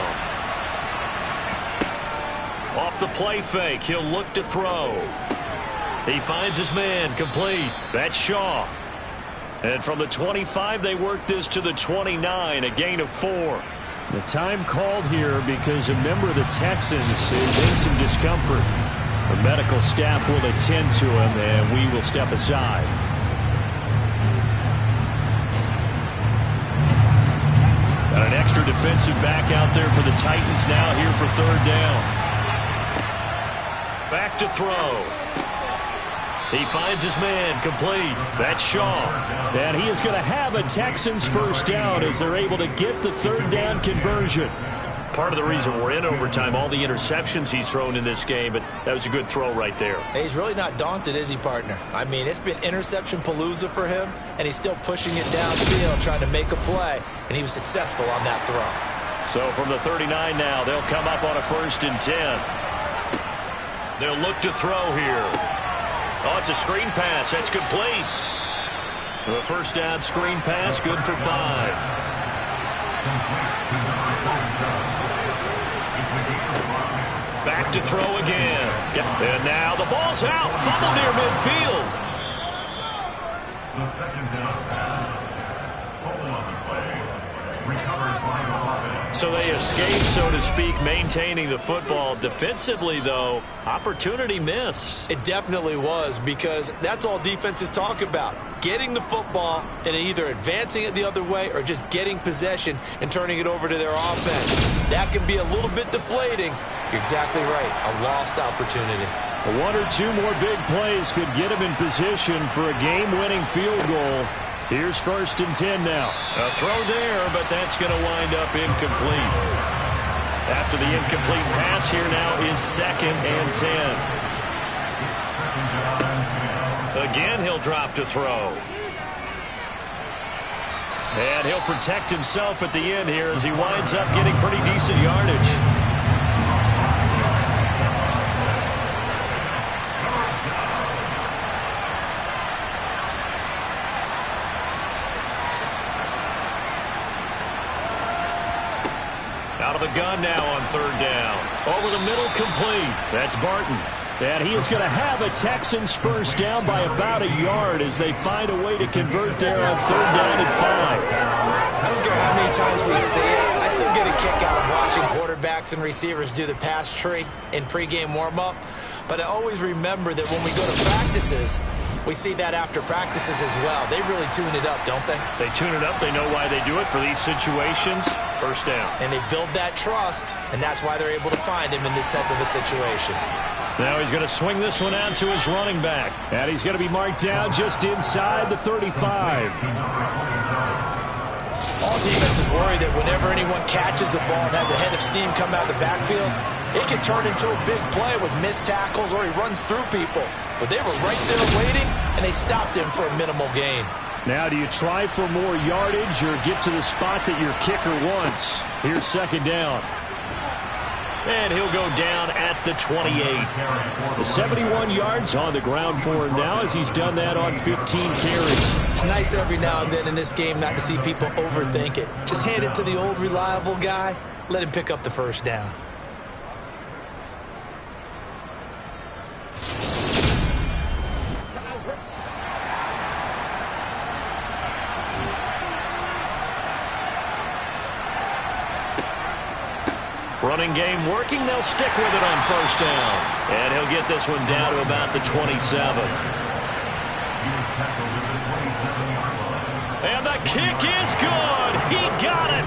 Off the play fake. He'll look to throw. He finds his man. Complete. That's Shaw. And from the 25, they work this to the 29. A gain of 4. The time called here because a member of the Texans is in some discomfort. The medical staff will attend to him, and we will step aside. Got an extra defensive back out there for the Titans now here for third down. Back to throw. He finds his man. Complete. That's Shaw. And he is going to have a Texans first down as they're able to get the third down conversion. Part of the reason we're in overtime, all the interceptions he's thrown in this game, but that was a good throw right there. Hey, he's really not daunted, is he, partner? I mean, it's been interception palooza for him, and he's still pushing it downfield, trying to make a play, and he was successful on that throw. So from the 39 now, they'll come up on a 1st and 10. They'll look to throw here. Oh, it's a screen pass. That's complete. The first down screen pass, good for 5. Back to throw again. And now the ball's out. Fumble near midfield. The second down pass. Fumble on the play. Recovered by the offense. So they escape, so to speak, maintaining the football. Defensively, though, opportunity miss. It definitely was, because that's all defenses talk about. Getting the football and either advancing it the other way or just getting possession and turning it over to their offense. That can be a little bit deflating. You're exactly right. A lost opportunity. One or two more big plays could get him in position for a game-winning field goal. Here's 1st and 10 now. A throw there, but that's going to wind up incomplete. After the incomplete pass, here now is 2nd and 10. Again, he'll drop to throw. And he'll protect himself at the end here as he winds up getting pretty decent yardage. Out of the gun now on 3rd down. Over the middle, complete. That's Barton. And he is going to have a Texans first down by about a yard as they find a way to convert there on 3rd down and 5. I don't care how many times we see it. I still get a kick out of watching quarterbacks and receivers do the pass tree in pregame warm-up. But I always remember that when we go to practices, we see that after practices as well. They really tune it up, don't they? They tune it up. They know why they do it for these situations. First down. And they build that trust, and that's why they're able to find him in this type of a situation. Now he's going to swing this one out to his running back. And he's going to be marked down just inside the 35. All defense is worried that whenever anyone catches the ball and has a head of steam come out of the backfield, it can turn into a big play with missed tackles or he runs through people. But they were right there waiting, and they stopped him for a minimal gain. Now, do you try for more yardage or get to the spot that your kicker wants? Here's 2nd down. And he'll go down at the 28. The 71 yards on the ground for him now as he's done that on 15 carries. It's nice every now and then in this game not to see people overthink it. Just hand it to the old reliable guy. Let him pick up the first down. Running game working. They'll stick with it on 1st down. And he'll get this one down to about the 27. And the kick is good. He got it.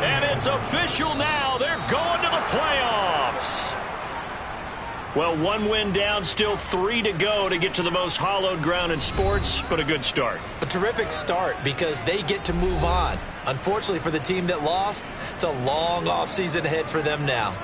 And it's official now. They're going to the playoffs. Well, 1 win down, still 3 to go to get to the most hallowed ground in sports, but a good start. A terrific start because they get to move on. Unfortunately for the team that lost, it's a long offseason ahead for them now.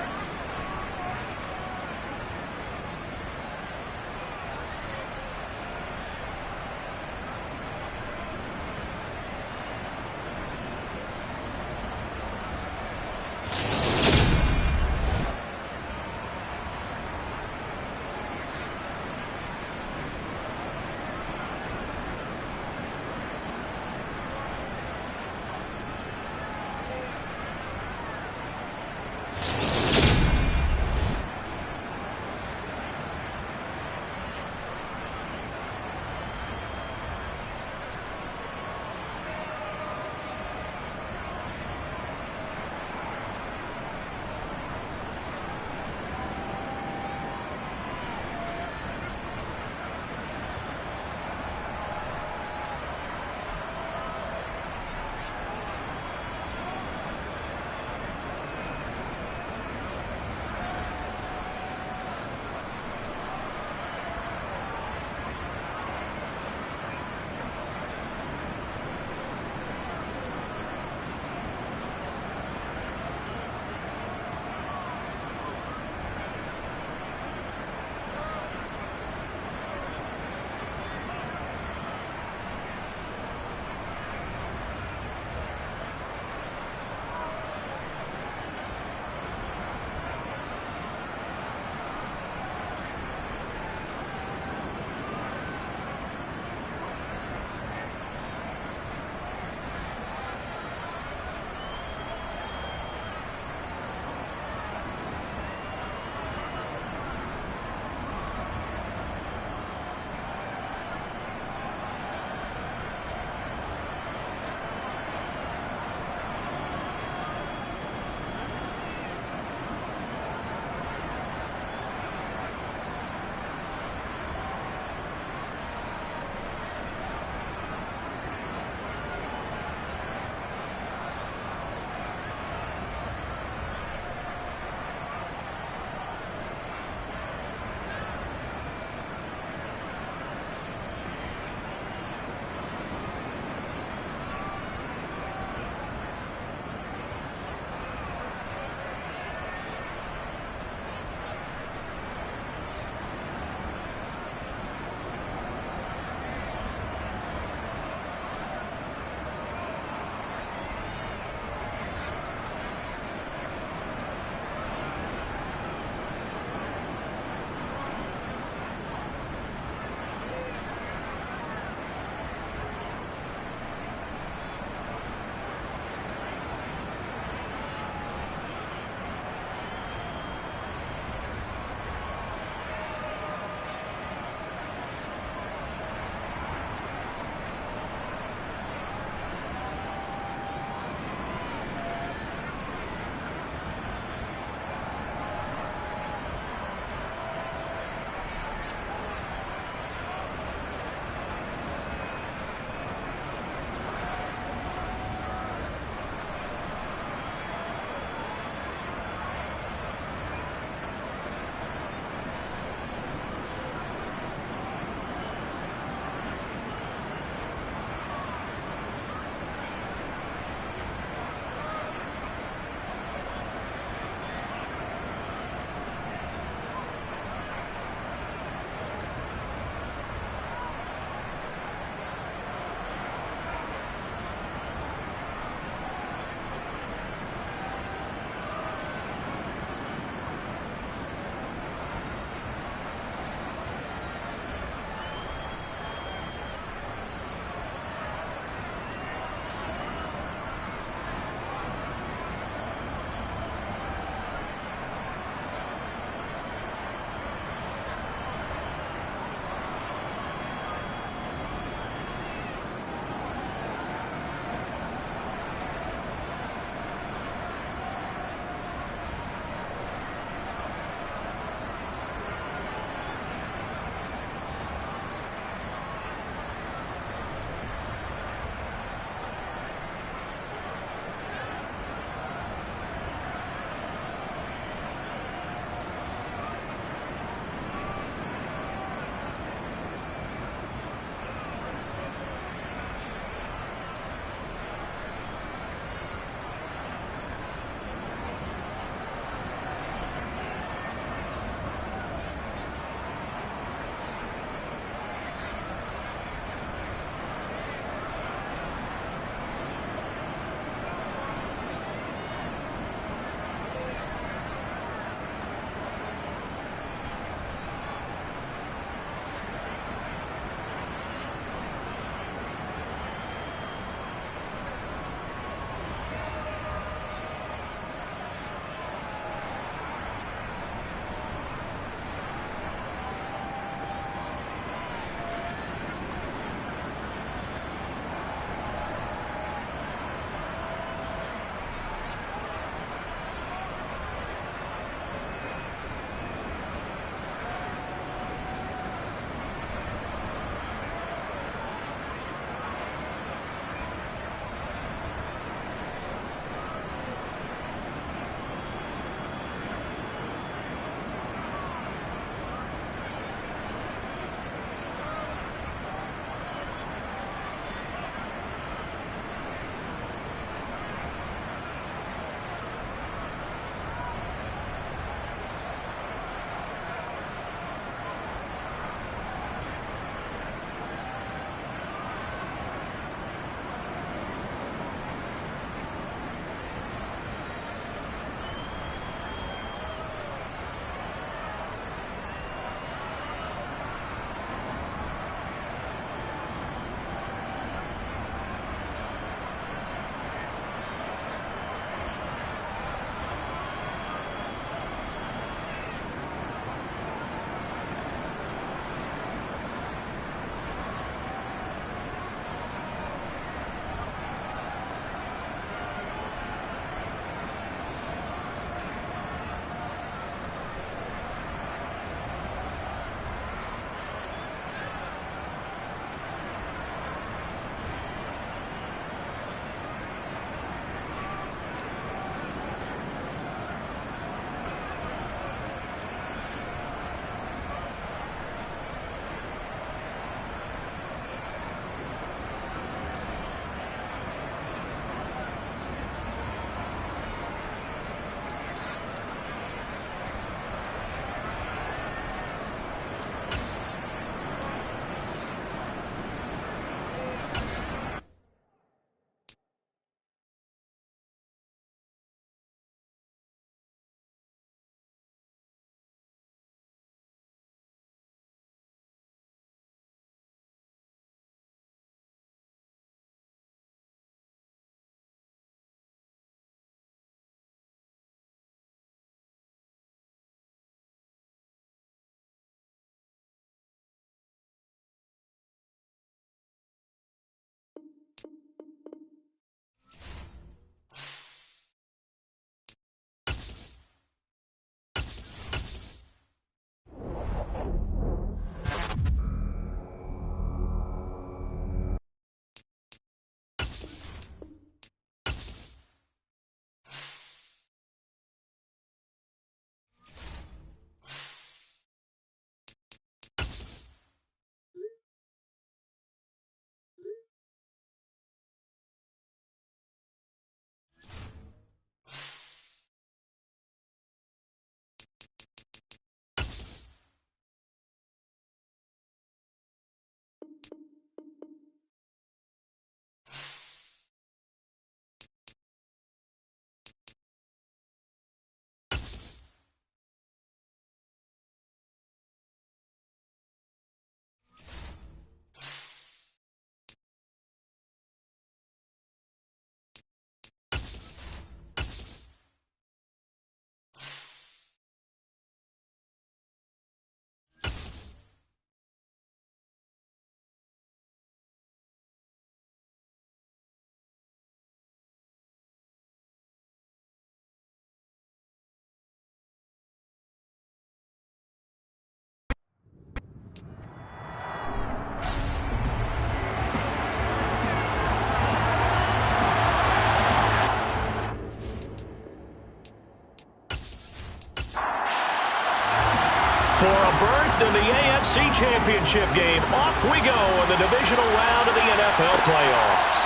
For a berth in the AFC Championship game, off we go in the divisional round of the NFL playoffs.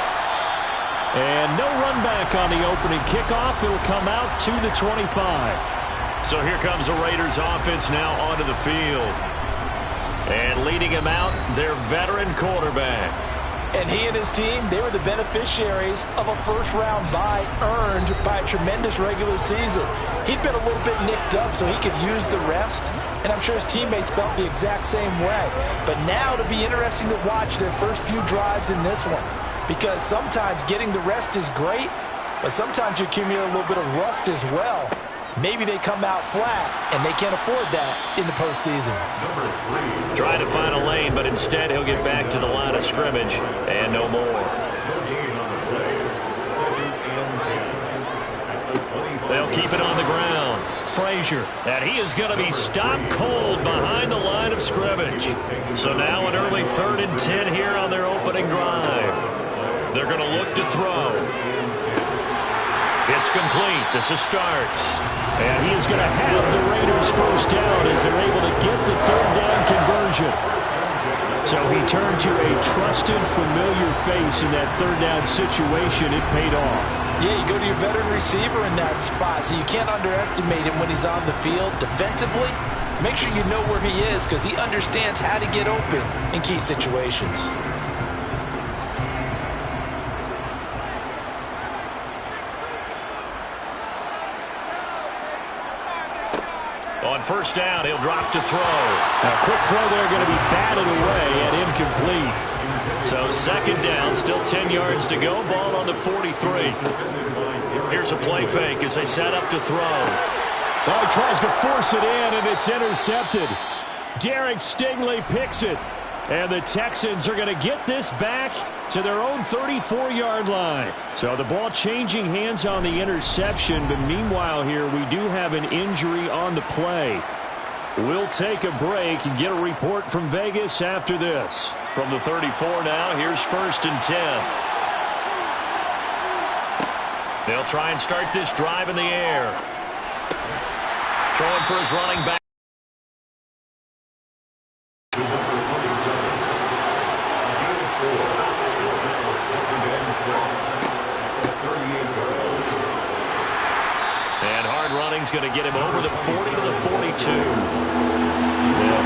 And no run back on the opening kickoff. It'll come out to the 25. So here comes the Raiders offense now onto the field. And leading him out, their veteran quarterback. And he and his team, they were the beneficiaries of a first-round bye earned by a tremendous regular season. He'd been a little bit nicked up, so he could use the rest. And I'm sure his teammates felt the exact same way. But now it'll be interesting to watch their first few drives in this one. Because sometimes getting the rest is great, but sometimes you accumulate a little bit of rust as well. Maybe they come out flat, and they can't afford that in the postseason. Trying to find a lane, but instead he'll get back to the line of scrimmage and no more. They'll keep it on the ground. Frazier, and he is going to be stopped cold behind the line of scrimmage. So now an early 3rd and 10 here on their opening drive. They're going to look to throw. It's complete. This is Starks. And he is going to have the Raiders first down as they're able to get the 3rd down conversion. So he turned to a trusted, familiar face in that 3rd down situation. It paid off. Yeah, you go to your veteran receiver in that spot, so you can't underestimate him when he's on the field defensively. Make sure you know where he is because he understands how to get open in key situations. On first down, he'll drop to throw. A quick throw there going to be batted away and incomplete. So 2nd down, still 10 yards to go. Ball on the 43. Here's a play fake as they set up to throw. Oh, he tries to force it in, and it's intercepted. Derek Stingley picks it. And the Texans are going to get this back to their own 34-yard line. So the ball changing hands on the interception, but meanwhile here we do have an injury on the play. We'll take a break and get a report from Vegas after this. From the 34 now, here's 1st and 10. They'll try and start this drive in the air. Throwing for his running back. Running's going to get him over the 40 to the 42. They'll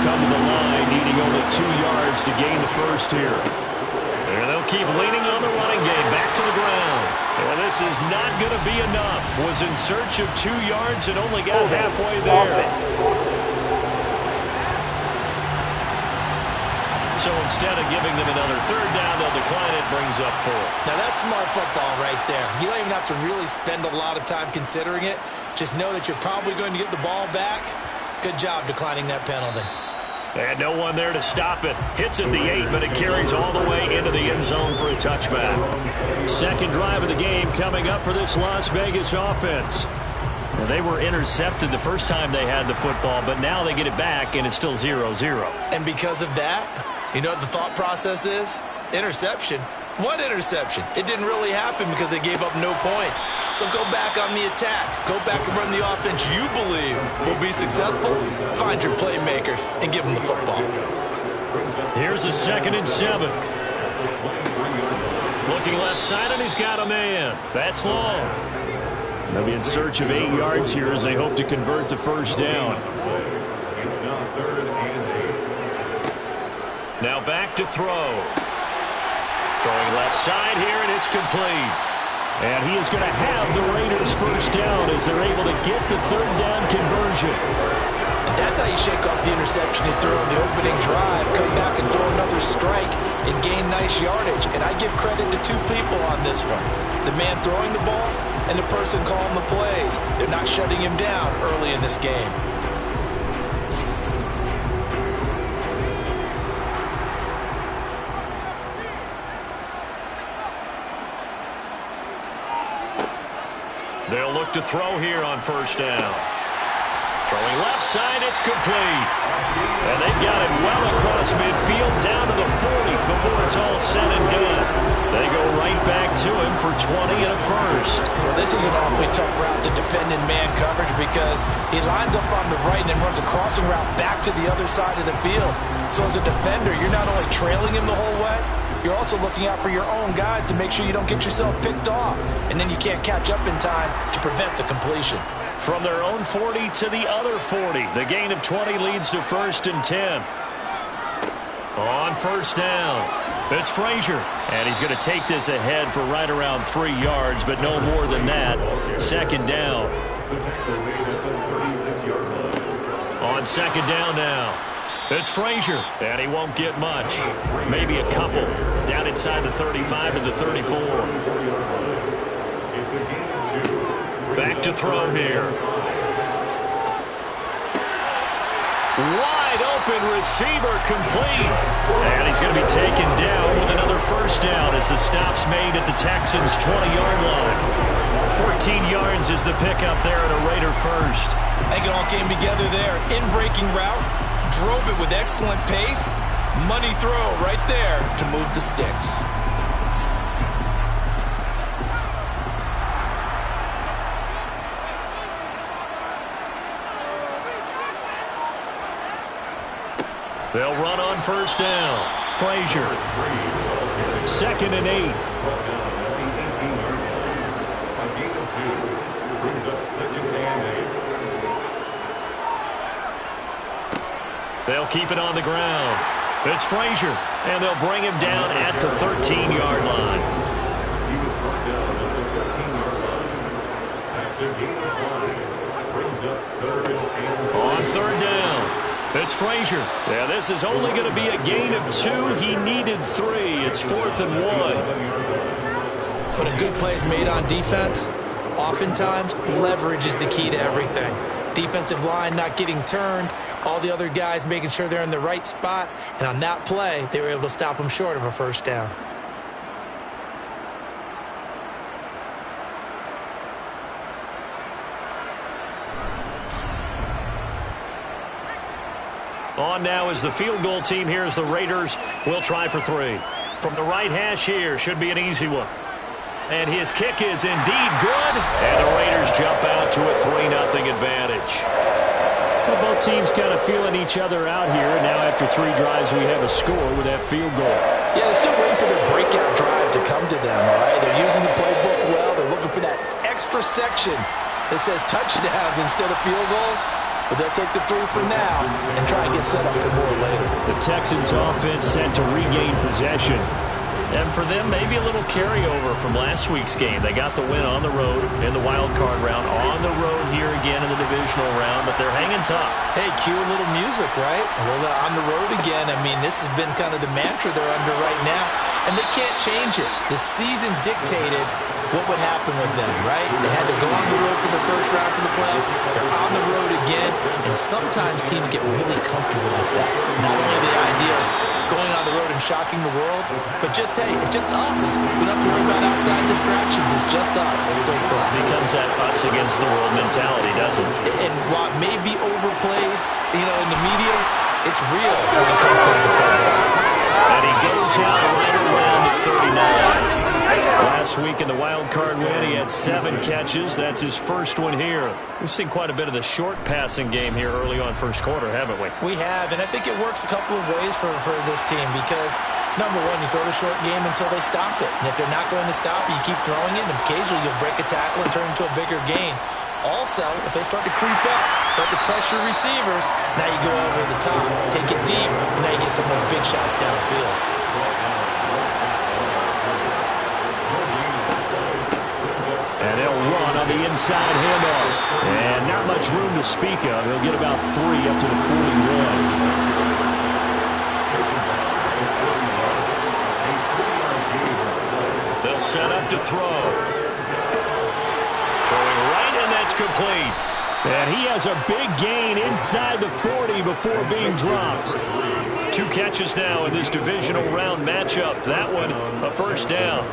come to the line, needing only 2 yards to gain the first here. And they'll keep leaning on the running game, back to the ground. And this is not going to be enough. Was in search of 2 yards and only got halfway there. So instead of giving them another 3rd down, they'll decline it, brings up 4. Now that's smart football right there. You don't even have to really spend a lot of time considering it. Just know that you're probably going to get the ball back. Good job declining that penalty. And no one there to stop it. Hits at the 8, but it carries all the way into the end zone for a touchback. 2nd drive of the game coming up for this Las Vegas offense. Well, they were intercepted the first time they had the football, but now they get it back, and it's still 0-0. And because of that, you know what the thought process is? Interception. What interception? It didn't really happen because they gave up no points. So go back on the attack. Go back and run the offense you believe will be successful. Find your playmakers and give them the football. Here's a 2nd and 7. Looking left side, and he's got a man. That's long. They'll be in search of 8 yards here as they hope to convert the first down. It's now 3rd and 8. Now back to throw. Throwing left side here, and it's complete. And he is going to have the Raiders first down as they're able to get the 3rd down conversion. And that's how you shake off the interception you threw in the opening drive. Come back and throw another strike and gain nice yardage. And I give credit to 2 people on this one. The man throwing the ball and the person calling the plays. They're not shutting him down early in this game. They'll look to throw here on first down. Throwing left side, it's complete. And they've got it well across midfield down to the 40 before it's all said and done. They go right back to him for 20 and a first. Well, this is an awfully tough route to defend in man coverage because he lines up on the right and then runs a crossing route back to the other side of the field. So as a defender, you're not only trailing him the whole way, you're also looking out for your own guys to make sure you don't get yourself picked off. And then you can't catch up in time to prevent the completion. From their own 40 to the other 40. The gain of 20 leads to 1st and 10. On first down, it's Frazier. And he's going to take this ahead for right around 3 yards, but no more than that. 2nd down. On 2nd down now, it's Frazier. And he won't get much. Maybe a couple. Down inside the 35 to the 34. Back to throw here. Wide open receiver complete. And he's going to be taken down with another first down as the stop's made at the Texans' 20-yard line. 14 yards is the pickup there at a Raider first. I think it all came together there. In-breaking route, drove it with excellent pace. Money throw right there to move the sticks. They'll run on first down. Frazier. 2nd and 8. They'll keep it on the ground. It's Frazier, and they'll bring him down at the 13-yard line. He was brought down at the 13-yard line. That's a gain of 5. Brings up 3rd and 8. On 3rd down. It's Frazier. Yeah, this is only going to be a gain of 2. He needed 3. It's 4th and 1. When a good play is made on defense, oftentimes leverage is the key to everything. Defensive line not getting turned, all the other guys making sure they're in the right spot, and on that play, they were able to stop them short of a first down. On now is the field goal team here as the Raiders will try for 3. From the right hash here, should be an easy one. And his kick is indeed good. And the Raiders jump out to a 3-0 advantage. Well, both teams kind of feeling each other out here. Now after 3 drives, we have a score with that field goal. Yeah, they're still waiting for their breakout drive to come to them, all right? They're using the playbook well. They're looking for that extra section that says touchdowns instead of field goals. But they'll take the 3 for now and try and get set up for more later. The Texans offense set to regain possession. And for them, maybe a little carryover from last week's game. They got the win on the road in the wild card round, on the road here again in the divisional round, but they're hanging tough. Hey, cue a little music, right? Well, on the road again. I mean, this has been kind of the mantra they're under right now, and they can't change it. The season dictated what would happen with them, right? They had to go on the road for the first round for the playoffs. They're on the road again, and sometimes teams get really comfortable with that. Not only the idea of going on the road and shocking the world, but just, hey, it's just us. We don't have to worry about outside distractions. It's just us. Let's go play. It becomes that us against the world mentality, doesn't it? And while it may be overplayed, in the media, it's real when it comes time to play. And he goes out right around the 39. Last week in the wild card win, he had 7 catches. That's his first one here. We've seen quite a bit of the short passing game here early on first quarter, haven't we? We have, and I think it works a couple of ways for this team because, number one, you throw the short game until they stop it. And if they're not going to stop it, you keep throwing it, and occasionally you'll break a tackle and turn it into a bigger gain. Also, if they start to creep up, start to pressure receivers, now you go over the top, take it deep, and now you get some of those big shots downfield. And they'll run on the inside handoff. And not much room to speak of. He'll get about 3 up to the 41. They'll set up to throw. Throwing right, and that's complete. And he has a big gain inside the 40 before being dropped. 2 catches now in this divisional round matchup. That one, a first down.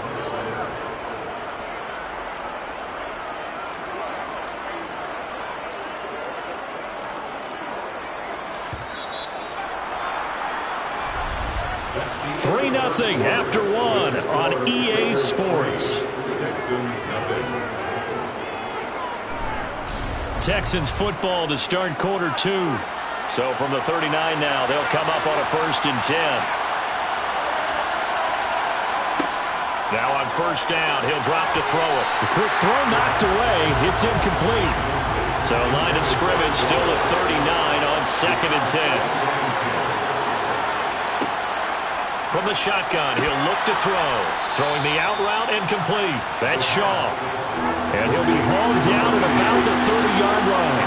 3-0 after one on EA Sports. Texans football to start quarter two. So from the 39 now, they'll come up on a 1st and 10. Now on 1st down, he'll drop to throw it. The quick throw knocked away. It's incomplete. So line of scrimmage still at 39 on 2nd and 10. From the shotgun, he'll look to throw. Throwing the out route and complete. That's Shaw. And he'll be hauled down at about the 30-yard line.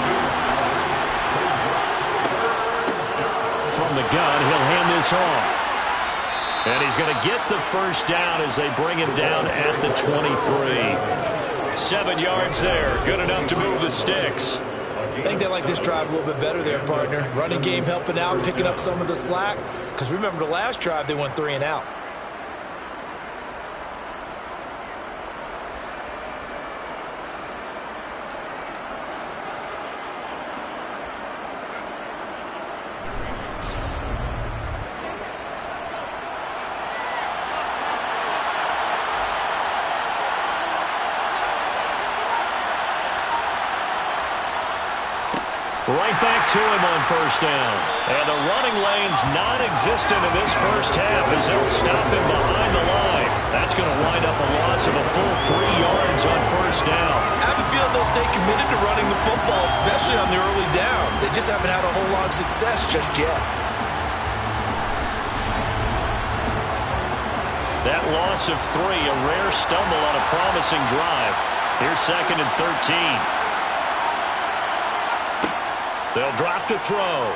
From the gun, he'll hand this off. And he's going to get the 1st down as they bring him down at the 23. 7 yards there. Good enough to move the sticks. I think they like this drive a little bit better there, partner. Running game helping out, picking up some of the slack. Because remember the last drive, they went 3 and out. Right back to him on 1st down. And the running lane's non-existent in this 1st half as they'll stop him behind the line. That's going to wind up a loss of a full 3 yards on 1st down. I have a feeling they'll stay committed to running the football, especially on the early downs. They just haven't had a whole lot of success just yet. That loss of 3, a rare stumble on a promising drive. Here's 2nd and 13. They'll drop to throw.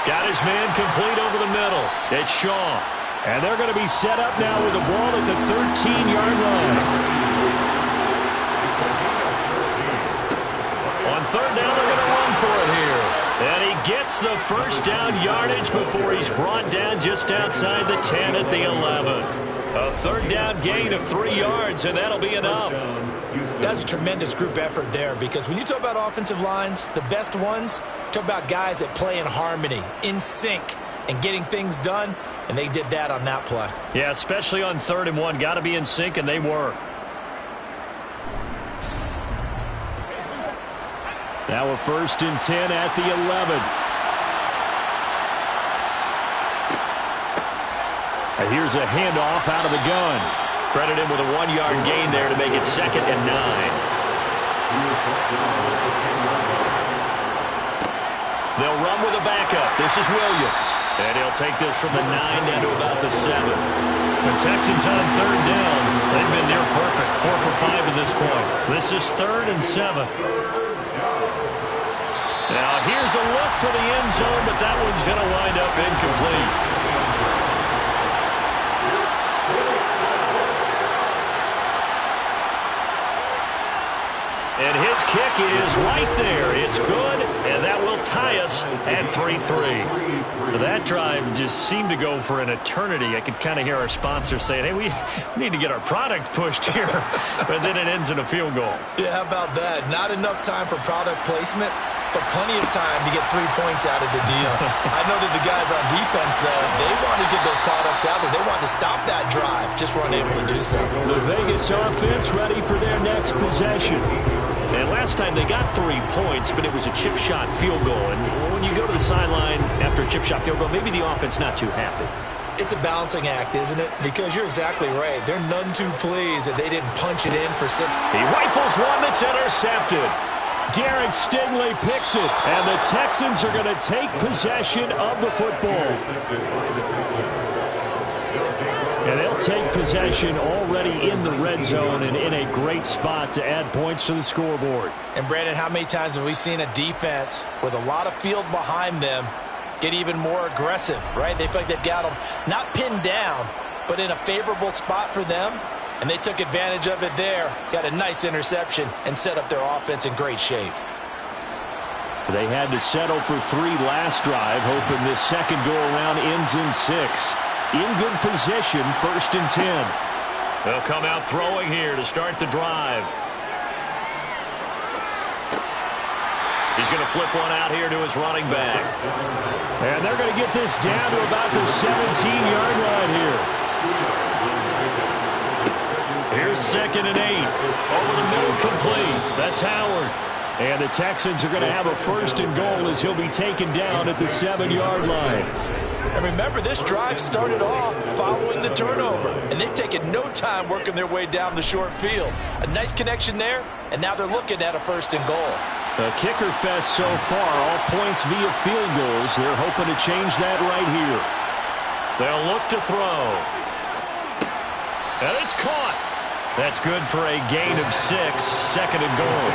Got his man complete over the middle. It's Shaw. And they're going to be set up now with the ball at the 13-yard line. On 3rd down, they're going to run for it here. And he gets the 1st down yardage before he's brought down just outside the 10 at the 11. A 3rd down gain of 3 yards, and that'll be enough. That's a tremendous group effort there, because when you talk about offensive lines, the best ones, talk about guys that play in harmony, in sync, and getting things done, and they did that on that play. Yeah, especially on 3rd and 1. Got to be in sync, and they were. Now a 1st and 10 at the 11. And here's a handoff out of the gun. Credit him with a 1-yard gain there to make it 2nd and 9. They'll run with a backup. This is Williams. And he'll take this from the 9 down to about the 7. The Texans on 3rd down. They've been near perfect. 4 for 5 at this point. This is 3rd and 7. Now here's a look for the end zone, but that one's going to wind up incomplete. And his kick is right there. It's good, and that will tie us at 3-3. That drive just seemed to go for an eternity. I could kind of hear our sponsor saying, hey, we need to get our product pushed here. But then it ends in a field goal. Yeah, how about that? Not enough time for product placement, but plenty of time to get 3 points out of the deal. I know that the guys on defense, though, they want to get those products out there. They want to stop that drive, just weren't able to do so. The Vegas offense ready for their next possession. And last time they got 3 points, but it was a chip shot field goal. And when you go to the sideline after a chip shot field goal, maybe the offense not too happy. It's a balancing act, isn't it? Because you're exactly right. They're none too pleased that they didn't punch it in for 6. He rifles one that's intercepted. Derek Stingley picks it, and the Texans are going to take possession of the football. And they'll take possession already in the red zone and in a great spot to add points to the scoreboard. And, Brandon, how many times have we seen a defense with a lot of field behind them get even more aggressive, right? They feel like they've got them not pinned down, but in a favorable spot for them. And they took advantage of it there, got a nice interception, and set up their offense in great shape. They had to settle for 3 last drive, hoping this second go-around ends in 6. In good position, 1st and 10. They'll come out throwing here to start the drive. He's He's going to flip one out here to his running back. And they're going to get this down to about the 17-yard line here. Here's 2nd and 8. Over the middle, complete. That's Howard. And the Texans are going to have a 1st and goal as he'll be taken down at the 7-yard line. And remember, this drive started off following the turnover, and they've taken no time working their way down the short field. A nice connection there, and now they're looking at a 1st and goal. A kicker fest so far, all points via field goals. They're hoping to change that right here. They'll look to throw. And it's caught. That's good for a gain of 6, 2nd and goal.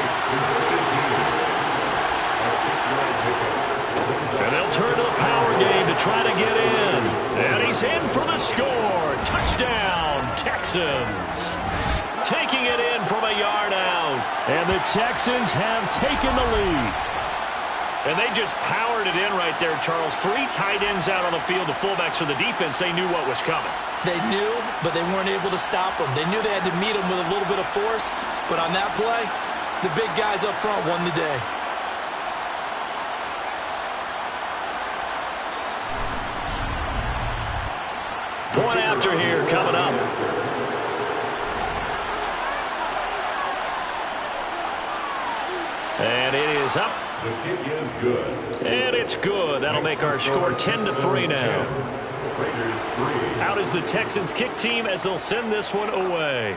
And they'll turn to the power game to try to get in. And he's in for the score. Touchdown, Texans. Taking it in from a yard out. And the Texans have taken the lead. And they just powered it in right there, Charles. 3 tight ends out on the field. The fullbacks for the defense, they knew what was coming. They knew, but they weren't able to stop them. They knew they had to meet them with a little bit of force. But on that play, the big guys up front won the day. Point after here coming up. And it is up. The kick is good. And it's good. That'll make our score 10-3 now. Raiders 3. Out is the Texans kick team as they'll send this one away.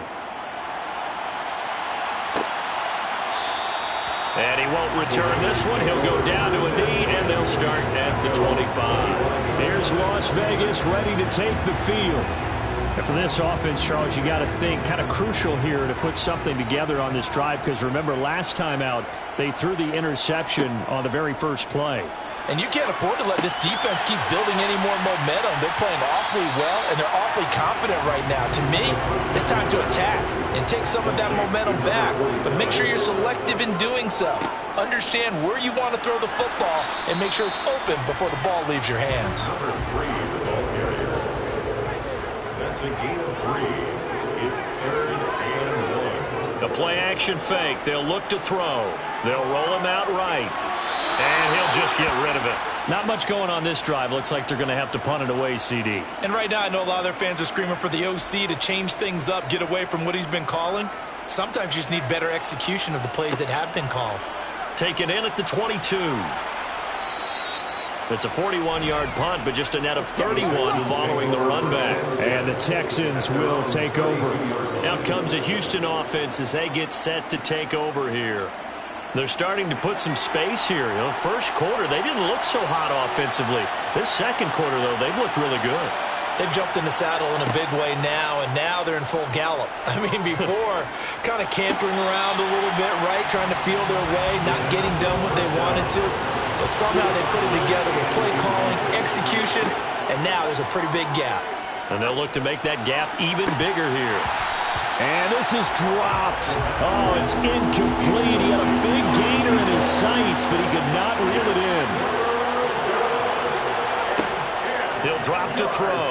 And he won't return this one. He'll go down to a knee, and they'll start at the 25. Here's Las Vegas ready to take the field. And for this offense, Charles, you got to think kind of crucial here to put something together on this drive, because remember last time out they threw the interception on the very first play. And you can't afford to let this defense keep building any more momentum. They're playing awfully well, and they're awfully confident right now. To me, it's time to attack and take some of that momentum back, but make sure you're selective in doing so. Understand where you want to throw the football and make sure it's open before the ball leaves your hands. Number 3, the ball carrier. That's a gain of 3. It's 3rd and 1. The play action fake. They'll look to throw. They'll roll him out right. And he'll just get rid of it. Not much going on this drive. Looks like they're going to have to punt it away, CD. And right now, I know a lot of their fans are screaming for the OC to change things up, get away from what he's been calling. Sometimes you just need better execution of the plays that have been called. Taken in at the 22. It's a 41-yard punt, but just a net of 31 following the run back. And the Texans will take over. Out comes a Houston offense as they get set to take over here. They're starting to put some space here. You know, first quarter, they didn't look so hot offensively. This second quarter, though, they've looked really good. They've jumped in the saddle in a big way now, and now they're in full gallop. I mean, before, kind of cantering around a little bit, right, trying to feel their way, not getting done what they wanted to. But somehow they put it together with play calling, execution, and now there's a pretty big gap. And they'll look to make that gap even bigger here. And this is dropped. Oh, it's incomplete. He had a big gainer in his sights, but he could not reel it in. He'll drop to throw.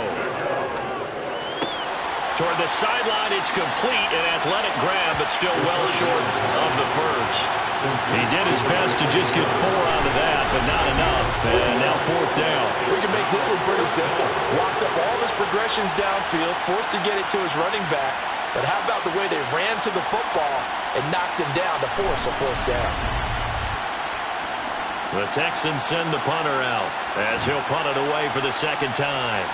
Toward the sideline, it's complete. An athletic grab, but still well short of the first. He did his best to just get 4 out of that, but not enough. And now 4th down. We can make this one pretty simple. Locked up all his progressions downfield, forced to get it to his running back. But how about the way they ran to the football and knocked him down to force a 4th down? The Texans send the punter out as he'll punt it away for the second time.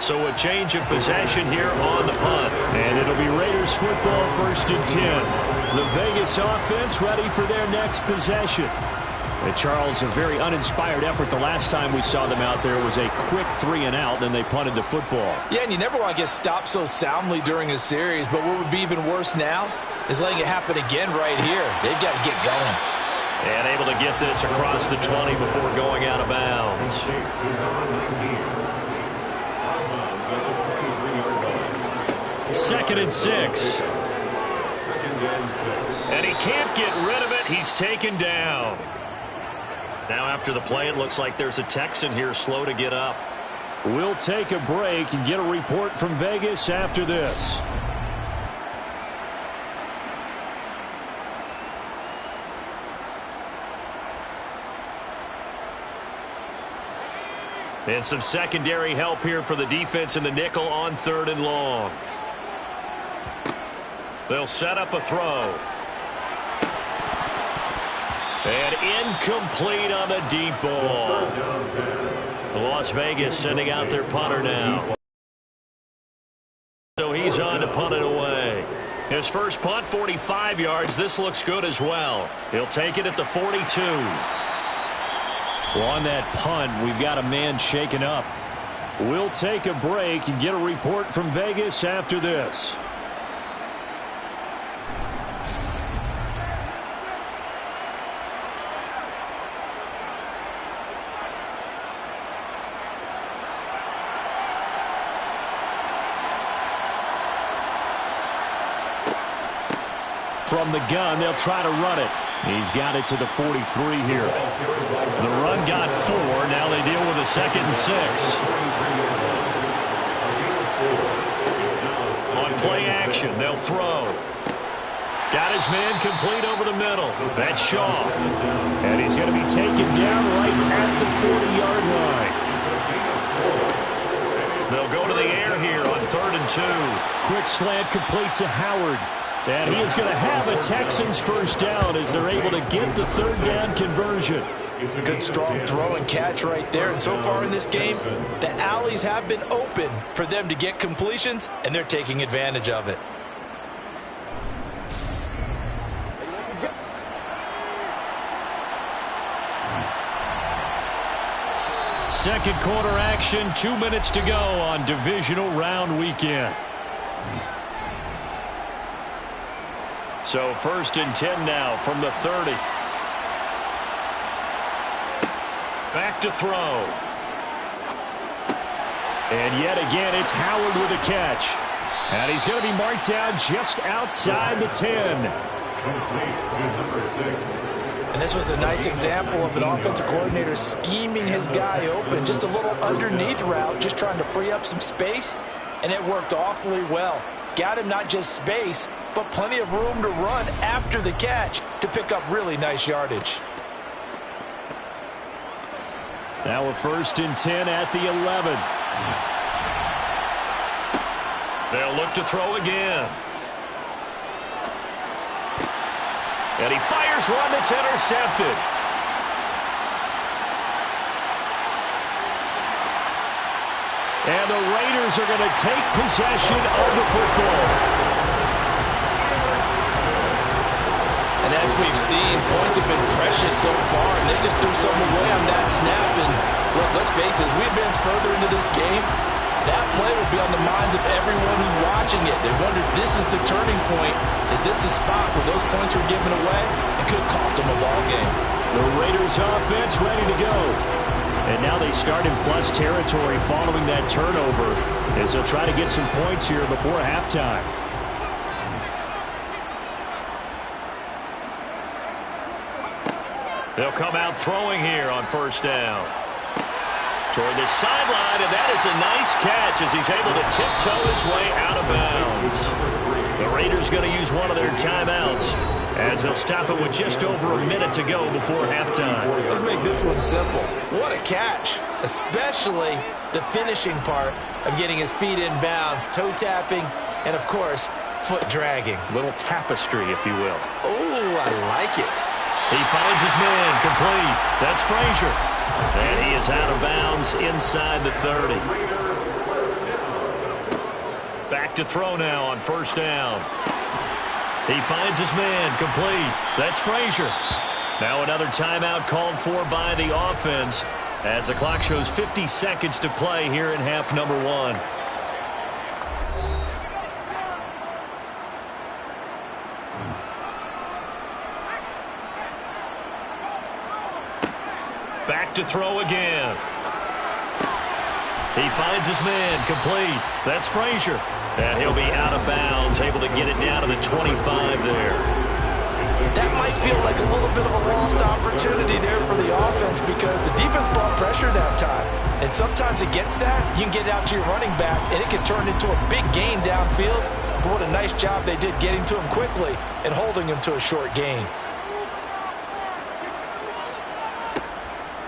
So a change of possession here on the punt. And it'll be Raiders football, 1st and 10. The Vegas offense ready for their next possession. And Charles, a very uninspired effort. The last time we saw them out there was a quick 3 and out, then they punted the football. Yeah, and you never want to get stopped so soundly during a series, but what would be even worse now is letting it happen again right here. They've got to get going. And able to get this across the 20 before going out of bounds. Second and 6. And he can't get rid of it. He's taken down. Now after the play, it looks like there's a Texan here slow to get up. We'll take a break and get a report from Vegas after this. And some secondary help here for the defense in the nickel on 3rd and long. They'll set up a throw. And incomplete on the deep ball. Las Vegas sending out their punter now. So he's on to punt it away. His first punt, 45 yards. This looks good as well. He'll take it at the 42. Well, on that punt, we've got a man shaken up. We'll take a break and get a report from Vegas after this. From the gun, they'll try to run it. He's got it to the 43 here. The run got 4. Now they deal with a 2nd and 6. On play action, they'll throw. Got his man complete over the middle. That's Shaw. And he's going to be taken down right at the 40-yard line. They'll go to the air here on 3rd and 2. Quick slant complete to Howard. And he is going to have a Texans first down as they're able to get the 3rd down conversion. Good strong throw and catch right there. And so far in this game, the alleys have been open for them to get completions, and they're taking advantage of it. Second quarter action, 2 minutes to go on divisional round weekend. So 1st and 10 now from the 30. Back to throw. And yet again, it's Howard with a catch. And he's going to be marked down just outside the 10. And this was a nice example of an offensive coordinator scheming his guy open. Just a little underneath route, just trying to free up some space. And it worked awfully well. Got him not just space, but plenty of room to run after the catch to pick up really nice yardage. Now a 1st and 10 at the 11. They'll look to throw again. And he fires one that's intercepted. And the Raiders are going to take possession of the football. And as we've seen, points have been precious so far, and they just threw something away on that snap. And look, let's face it, as we advance further into this game, that play will be on the minds of everyone who's watching it. They wonder, this is the turning point. Is this the spot where those points were given away? It could cost them a ball game. The Raiders offense ready to go. And now they start in plus territory following that turnover as they'll try to get some points here before halftime. They'll come out throwing here on 1st down. Toward the sideline, and that is a nice catch as he's able to tiptoe his way out of bounds. The Raiders going to use one of their timeouts as they'll stop it with just over a minute to go before halftime. Let's make this one simple. What a catch, especially the finishing part of getting his feet in bounds, toe tapping, and of course, foot dragging. Little tapestry, if you will. Oh, I like it. He finds his man complete. That's Frazier. And he is out of bounds inside the 30. Back to throw now on 1st down. He finds his man complete. That's Frazier. Now another timeout called for by the offense as the clock shows 50 seconds to play here in half number 1. Back to throw again. He finds his man complete. That's Frazier. And he'll be out of bounds, able to get it down to the 25 there. that might feel like a little bit of a lost opportunity there for the offense because the defense brought pressure that time. And sometimes against that, you can get out to your running back, and it can turn into a big gain downfield. But what a nice job they did getting to him quickly and holding him to a short gain.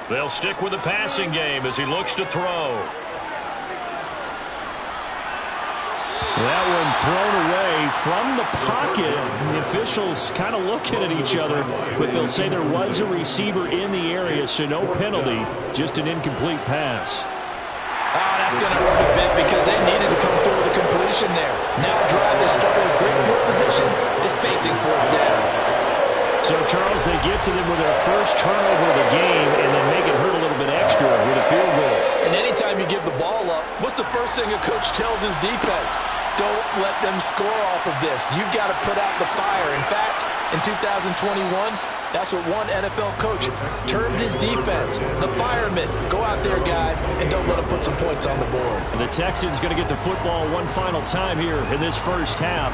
They'll stick with the passing game as he looks to throw. That one thrown away from the pocket. The officials kind of looking at each other, but they'll say there was a receiver in the area, so no penalty, just an incomplete pass. Oh, that's going to hurt a bit because they needed to come through with a completion there. Now the drive they started with great field position is facing fourth down. So, Charles, they get to them with their first turnover of the game and then make it hurt a little bit extra with a field goal. And anytime you give the ball up, what's the first thing a coach tells his defense? Don't let them score off of this. You've got to put out the fire. In fact, in 2021, that's what one NFL coach termed his defense. The firemen. Go out there, guys, and don't let them put some points on the board. And the Texans going to get the football one final time here in this first half.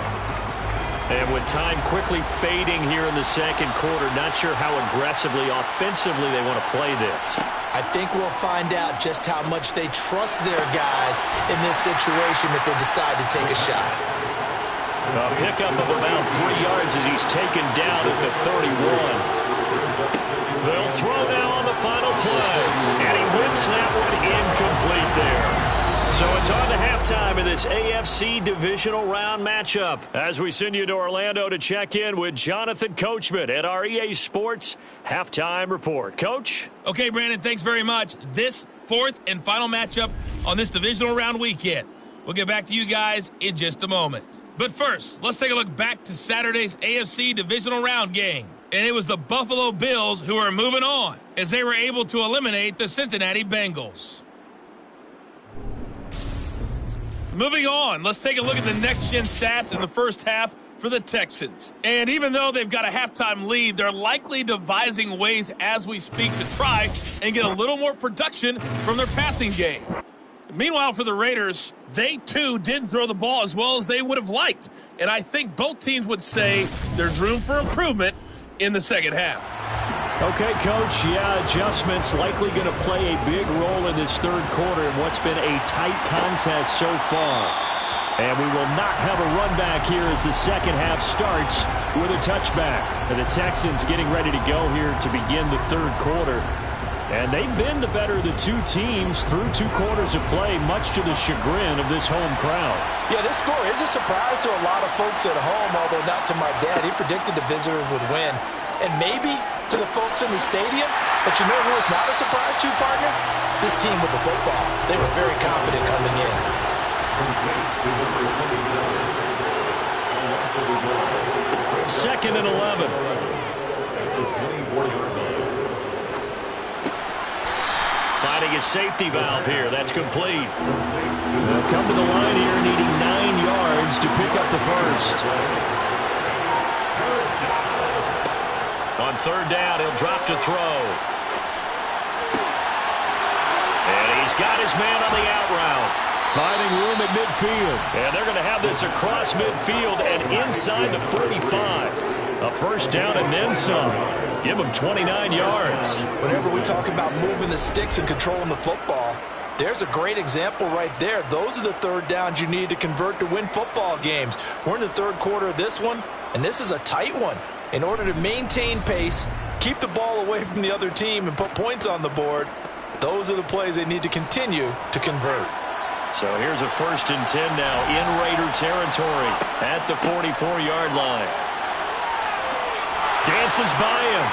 And with time quickly fading here in the second quarter, not sure how aggressively, offensively they want to play this. I think we'll find out just how much they trust their guys in this situation if they decide to take a shot. A pickup of about 3 yards as he's taken down at the 31. They'll throw now on the final play. And he whips that one incomplete there. So it's on to halftime in this AFC divisional round matchup as we send you to Orlando to check in with Jonathan Coachman at our EA Sports Halftime Report. Coach? Okay, Brandon, thanks very much. This fourth and final matchup on this divisional round weekend. We'll get back to you guys in just a moment. But first, let's take a look back to Saturday's AFC divisional round game. And it was the Buffalo Bills who are moving on as they were able to eliminate the Cincinnati Bengals. Moving on, let's take a look at the next-gen stats in the first half for the Texans. And even though they've got a halftime lead, they're likely devising ways as we speak to try and get a little more production from their passing game. Meanwhile, for the Raiders, they too didn't throw the ball as well as they would have liked. And I think both teams would say there's room for improvement in the second half. Okay, Coach, yeah, adjustments likely going to play a big role in this third quarter in what's been a tight contest so far. And we will not have a run back here as the second half starts with a touchback. And the Texans getting ready to go here to begin the third quarter. And they've been the better of the two teams through 2 quarters of play, much to the chagrin of this home crowd. Yeah, this score is a surprise to a lot of folks at home, although not to my dad. He predicted the visitors would win. And maybe to the folks in the stadium, but you know who is not a surprise to, partner? This team with the football. They were very confident coming in. Second and 11. Finding his safety valve here. That's complete. They'll come to the line here needing 9 yards to pick up the first. On third down, he'll drop to throw. And he's got his man on the out route. Finding room at midfield. And they're going to have this across midfield and inside the 45. A first down and then some. Give them 29 yards. Whenever we talk about moving the sticks and controlling the football, there's a great example right there. Those are the third downs you need to convert to win football games. We're in the third quarter of this one, and this is a tight one. In order to maintain pace, keep the ball away from the other team, and put points on the board, those are the plays they need to continue to convert. So here's a 1st and 10 now in Raider territory at the 44-yard line. Dances by him.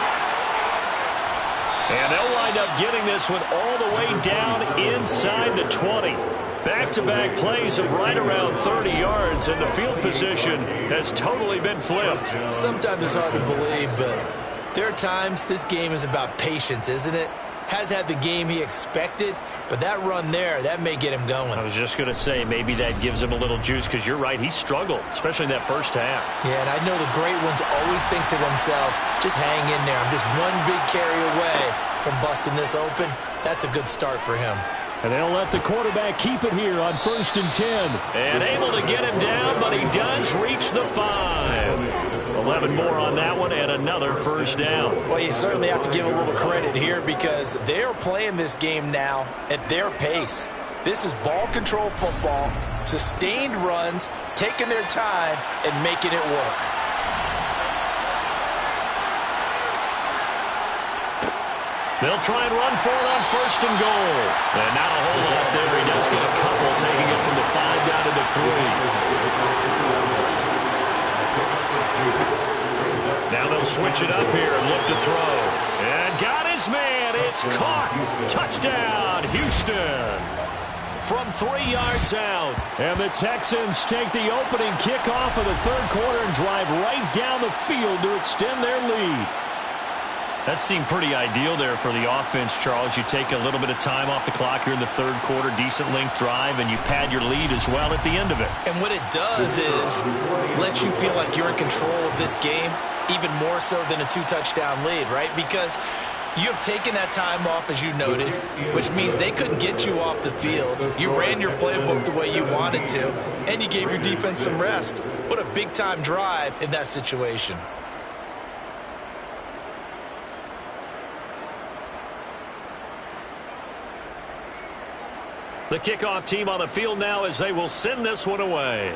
And they'll wind up getting this one all the way down inside the 20. Back-to-back plays of right around 30 yards, and the field position has totally been flipped. Sometimes it's hard to believe, but there are times this game is about patience, isn't it? Has had the game he expected, but that run there, that may get him going. I was just going to say, maybe that gives him a little juice, because you're right, he struggled, especially in that first half. Yeah, and I know the great ones always think to themselves, just hang in there. I'm just one big carry away from busting this open. That's a good start for him. And they'll let the quarterback keep it here on 1st and 10. And able to get him down, but he does reach the 5. A 11 more on that one and another first down. Well, you certainly have to give a little credit here because they're playing this game now at their pace. This is ball control football, sustained runs, taking their time, and making it work. They'll try and run for it on 1st and goal. And not a whole lot there. He does get a couple, taking it from the 5 down to the 3. Now they'll switch it up here and look to throw. And got his man. It's caught. Touchdown, Houston. From 3 yards out. And the Texans take the opening kickoff of the 3rd quarter and drive right down the field to extend their lead. That seemed pretty ideal there for the offense, Charles. You take a little bit of time off the clock here in the 3rd quarter, decent length drive, and you pad your lead as well at the end of it. And what it does is let you feel like you're in control of this game, even more so than a 2-touchdown lead, right? Because you have taken that time off, as you noted, which means they couldn't get you off the field. You ran your playbook the way you wanted to, and you gave your defense some rest. What a big-time drive in that situation. The kickoff team on the field now as they will send this one away.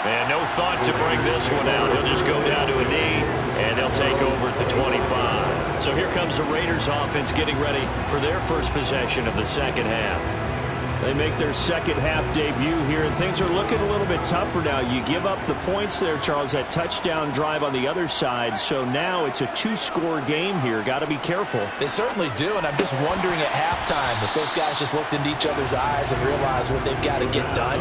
And no thought to bring this one out. He'll just go down to a knee, and they'll take over at the 25. So here comes the Raiders offense getting ready for their first possession of the 2nd half. They make their 2nd half debut here, and things are looking a little bit tougher now. You give up the points there, Charles, that touchdown drive on the other side. So now it's a 2-score game here. Got to be careful. They certainly do, and I'm just wondering at halftime if those guys just looked into each other's eyes and realized what they've got to get done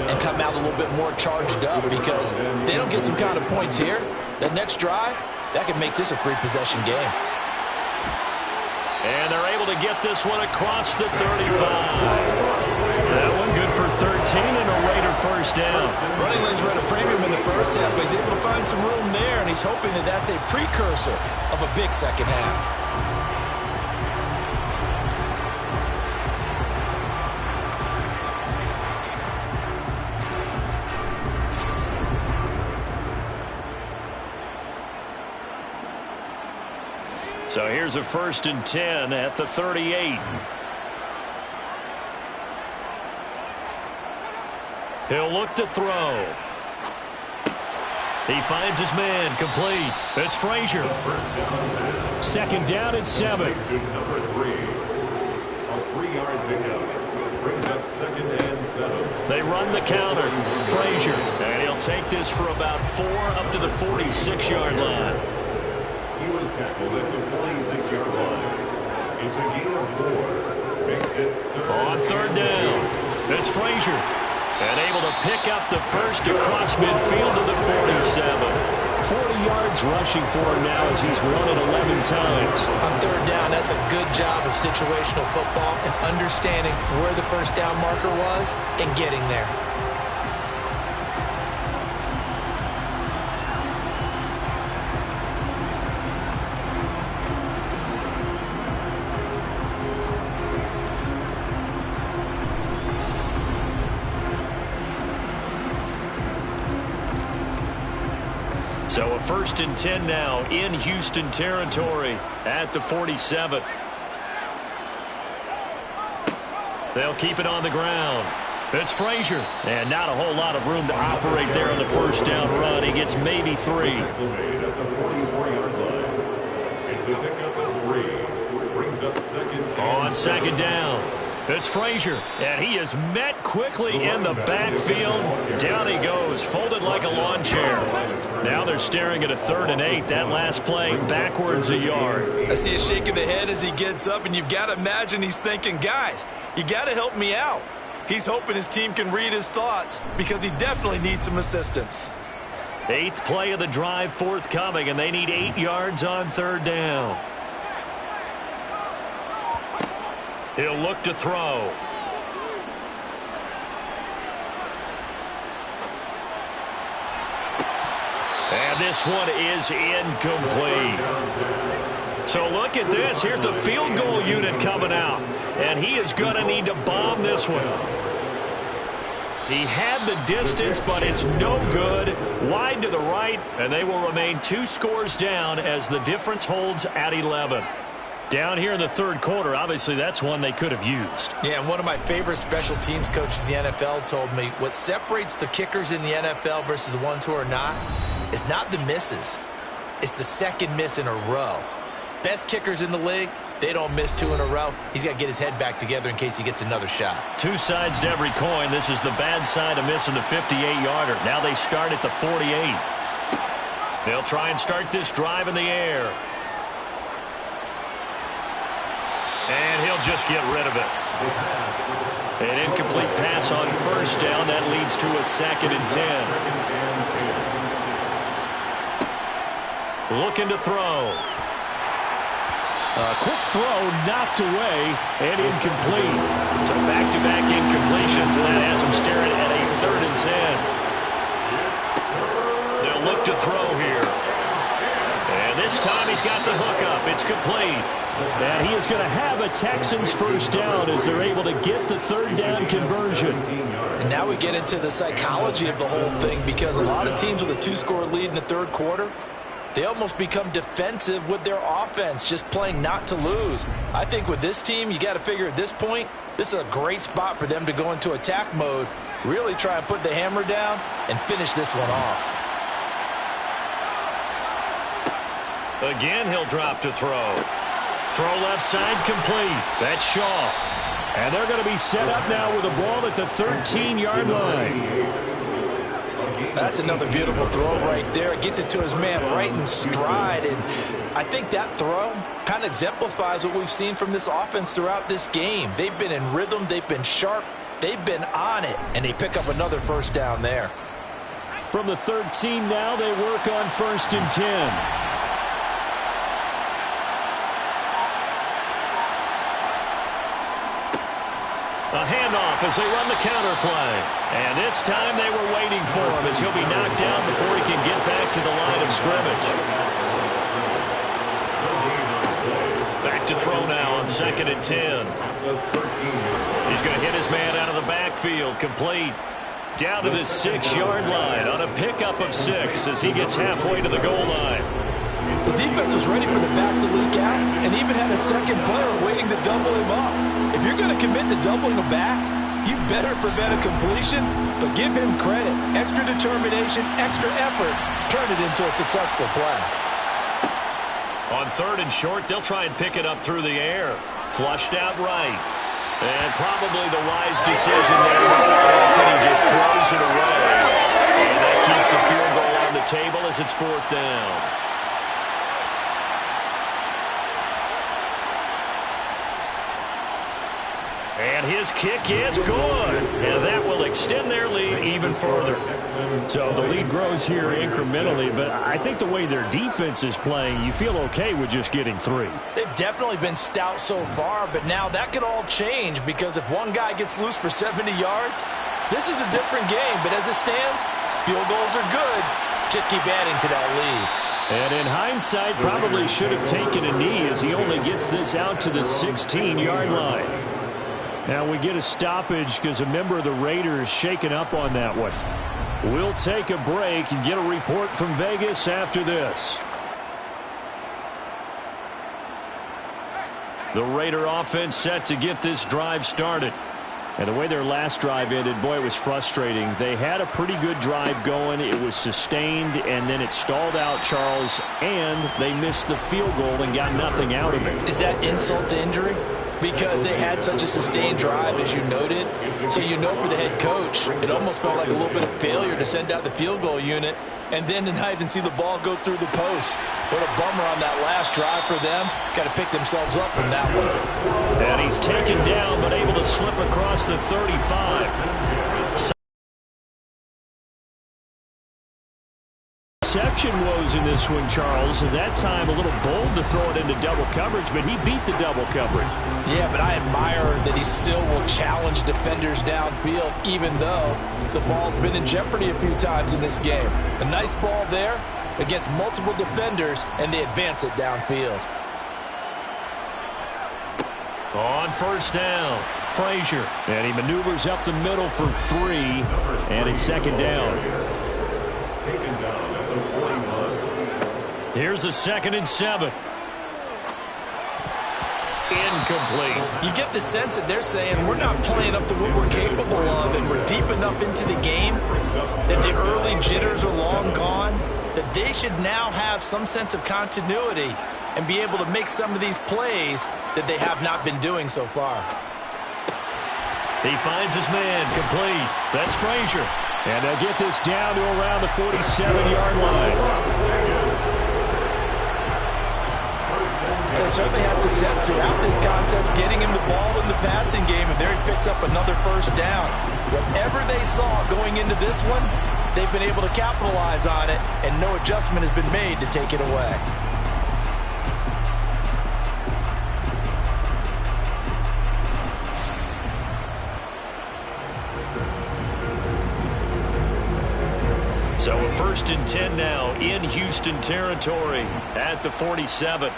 and come out a little bit more charged up, because if they don't get some kind of points here, that next drive, that could make this a 3-possession game. And they're able to get this one across the 35. That one good for 13 and a Raider first down. Running lanes were at a premium in the first half, but he's able to find some room there, and he's hoping that that's a precursor of a big 2nd half. So here's a 1st and 10 at the 38. He'll look to throw. He finds his man, complete. It's Frazier. 2nd down and 7. To number 3. A 3-yard pickup. Brings up 2nd and 7. They run the counter. Frazier. And he'll take this for about 4 up to the 46-yard line. He was tackled at the 46-yard line. It's a gain of 4. Makes it On 3rd down. It's Frazier. And able to pick up the first across midfield to the 47. 40 yards rushing for him now as he's run it 11 times. On 3rd down, that's a good job of situational football and understanding where the first down marker was and getting there. So a 1st and 10 now in Houston territory at the 47. They'll keep it on the ground. It's Frazier. And not a whole lot of room to operate there on the first down run. He gets maybe 3. at the 44-yard line. It's a pickup of 3. Brings up 2nd On and 2nd down. It's Frazier, and he is met quickly in the backfield. Down he goes, folded like a lawn chair. Now they're staring at a 3rd and 8. That last play, backwards a yard. I see a shake of the head as he gets up, and you've got to imagine he's thinking, guys, you got to help me out. He's hoping his team can read his thoughts because he definitely needs some assistance. 8th play of the drive forthcoming, and they need 8 yards on 3rd down. He'll look to throw. And this one is incomplete. So look at this. Here's the field goal unit coming out. And he is going to need to bomb this one. He had the distance, but it's no good. Wide to the right, and they will remain 2 scores down as the difference holds at 11. Down here in the third quarter, obviously that's one they could have used. Yeah, and one of my favorite special teams coaches in the NFL told me what separates the kickers in the NFL versus the ones who are not is not the misses. It's the second miss in a row. Best kickers in the league, they don't miss 2 in a row. He's got to get his head back together in case he gets another shot. 2 sides to every coin. This is the bad side of missing the 58-yarder. Now they start at the 48. They'll try and start this drive in the air. And he'll just get rid of it. An incomplete pass on first down. That leads to a 2nd and 10. Looking to throw. A quick throw knocked away and incomplete. So back-to-back incompletions, and that has them staring at a 3rd and 10. They'll look to throw here. And this time he's got the hookup. It's complete. And he is going to have a Texans first down as they're able to get the 3rd down conversion. And now we get into the psychology of the whole thing, because a lot of teams with a 2-score lead in the third quarter, they almost become defensive with their offense, just playing not to lose. I think with this team, you got to figure at this point, this is a great spot for them to go into attack mode, really try and put the hammer down and finish this one off. Again, he'll drop to throw. Throw left side complete. That's Shaw. And they're going to be set up now with the ball at the 13-yard line. That's another beautiful throw right there. It gets it to his man right in stride. And I think that throw kind of exemplifies what we've seen from this offense throughout this game. They've been in rhythm. They've been sharp. They've been on it. And they pick up another first down there. From the 13 now, they work on 1st and 10. A handoff as they run the counter play. And this time they were waiting for him as he'll be knocked down before he can get back to the line of scrimmage. Back to throw now on 2nd and 10. He's going to hit his man out of the backfield. Complete. Down to the 6-yard line on a pickup of 6 as he gets halfway to the goal line. The defense was ready for the back to leak out and even had a second player waiting to double him up. If you're going to commit to doubling a back, you better prevent a completion, but give him credit. Extra determination, extra effort, turn it into a successful play. On 3rd and short, they'll try and pick it up through the air. Flushed out right. And probably the wise decision there. And he just throws it away. And that keeps the field goal on the table as it's 4th down. And his kick is good. And that will extend their lead even further. So the lead grows here incrementally, but I think the way their defense is playing, you feel okay with just getting 3. They've definitely been stout so far, but now that could all change, because if one guy gets loose for 70 yards, this is a different game. But as it stands, field goals are good. Just keep adding to that lead. And in hindsight, probably should have taken a knee as he only gets this out to the 16-yard line. Now we get a stoppage because a member of the Raiders shaken up on that one. We'll take a break and get a report from Vegas after this. The Raider offense set to get this drive started. And the way their last drive ended, boy, it was frustrating. They had a pretty good drive going. It was sustained, and then it stalled out, Charles, and they missed the field goal and got nothing out of it. Is that insult to injury? Because they had such a sustained drive, as you noted. So you know for the head coach, it almost felt like a little bit of failure to send out the field goal unit and then tonight and see the ball go through the post. What a bummer on that last drive for them. Got to pick themselves up from that one. And he's taken down but able to slip across the 35. Reception woes in this one, Charles, and that time a little bold to throw it into double coverage, but he beat the double coverage. Yeah, but I admire that he still will challenge defenders downfield, even though the ball's been in jeopardy a few times in this game. A nice ball there against multiple defenders, and they advance it downfield. On 1st down, Frazier. And he maneuvers up the middle for 3, and it's second down. Taken down at the 41. Here's a 2nd and 7. Incomplete. You get the sense that they're saying we're not playing up to what we're capable of, and we're deep enough into the game that the early jitters are long gone, that they should now have some sense of continuity and be able to make some of these plays that they have not been doing so far. He finds his man, complete. That's Frazier. And they'll get this down to around the 47-yard line. They certainly had success throughout this contest getting him the ball in the passing game, and there he picks up another first down. Whatever they saw going into this one, they've been able to capitalize on it, and no adjustment has been made to take it away. So a 1st and 10 now in Houston territory at the 47.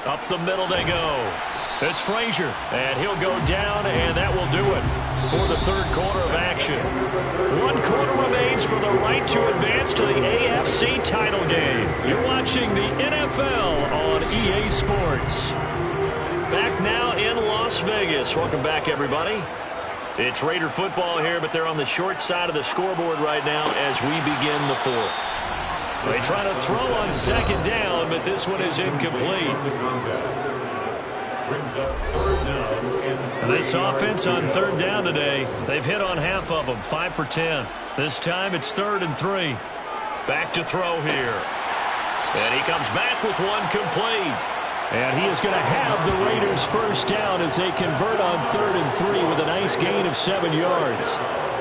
Up the middle they go. It's Frazier, and he'll go down, and that will do it for the 3rd quarter of action. 1 quarter remains for the right to advance to the AFC title game. You're watching the NFL on EA Sports. Back now in Las Vegas. Welcome back, everybody. It's Raider football here, but they're on the short side of the scoreboard right now as we begin the 4th. They try to throw on 2nd down, but this one is incomplete. Brings up 3rd down. And this offense on 3rd down today, they've hit on half of them, 5 for 10. This time it's 3rd and 3. Back to throw here. And he comes back with one complete. And he is going to have the Raiders' first down as they convert on 3rd and 3 with a nice gain of 7 yards.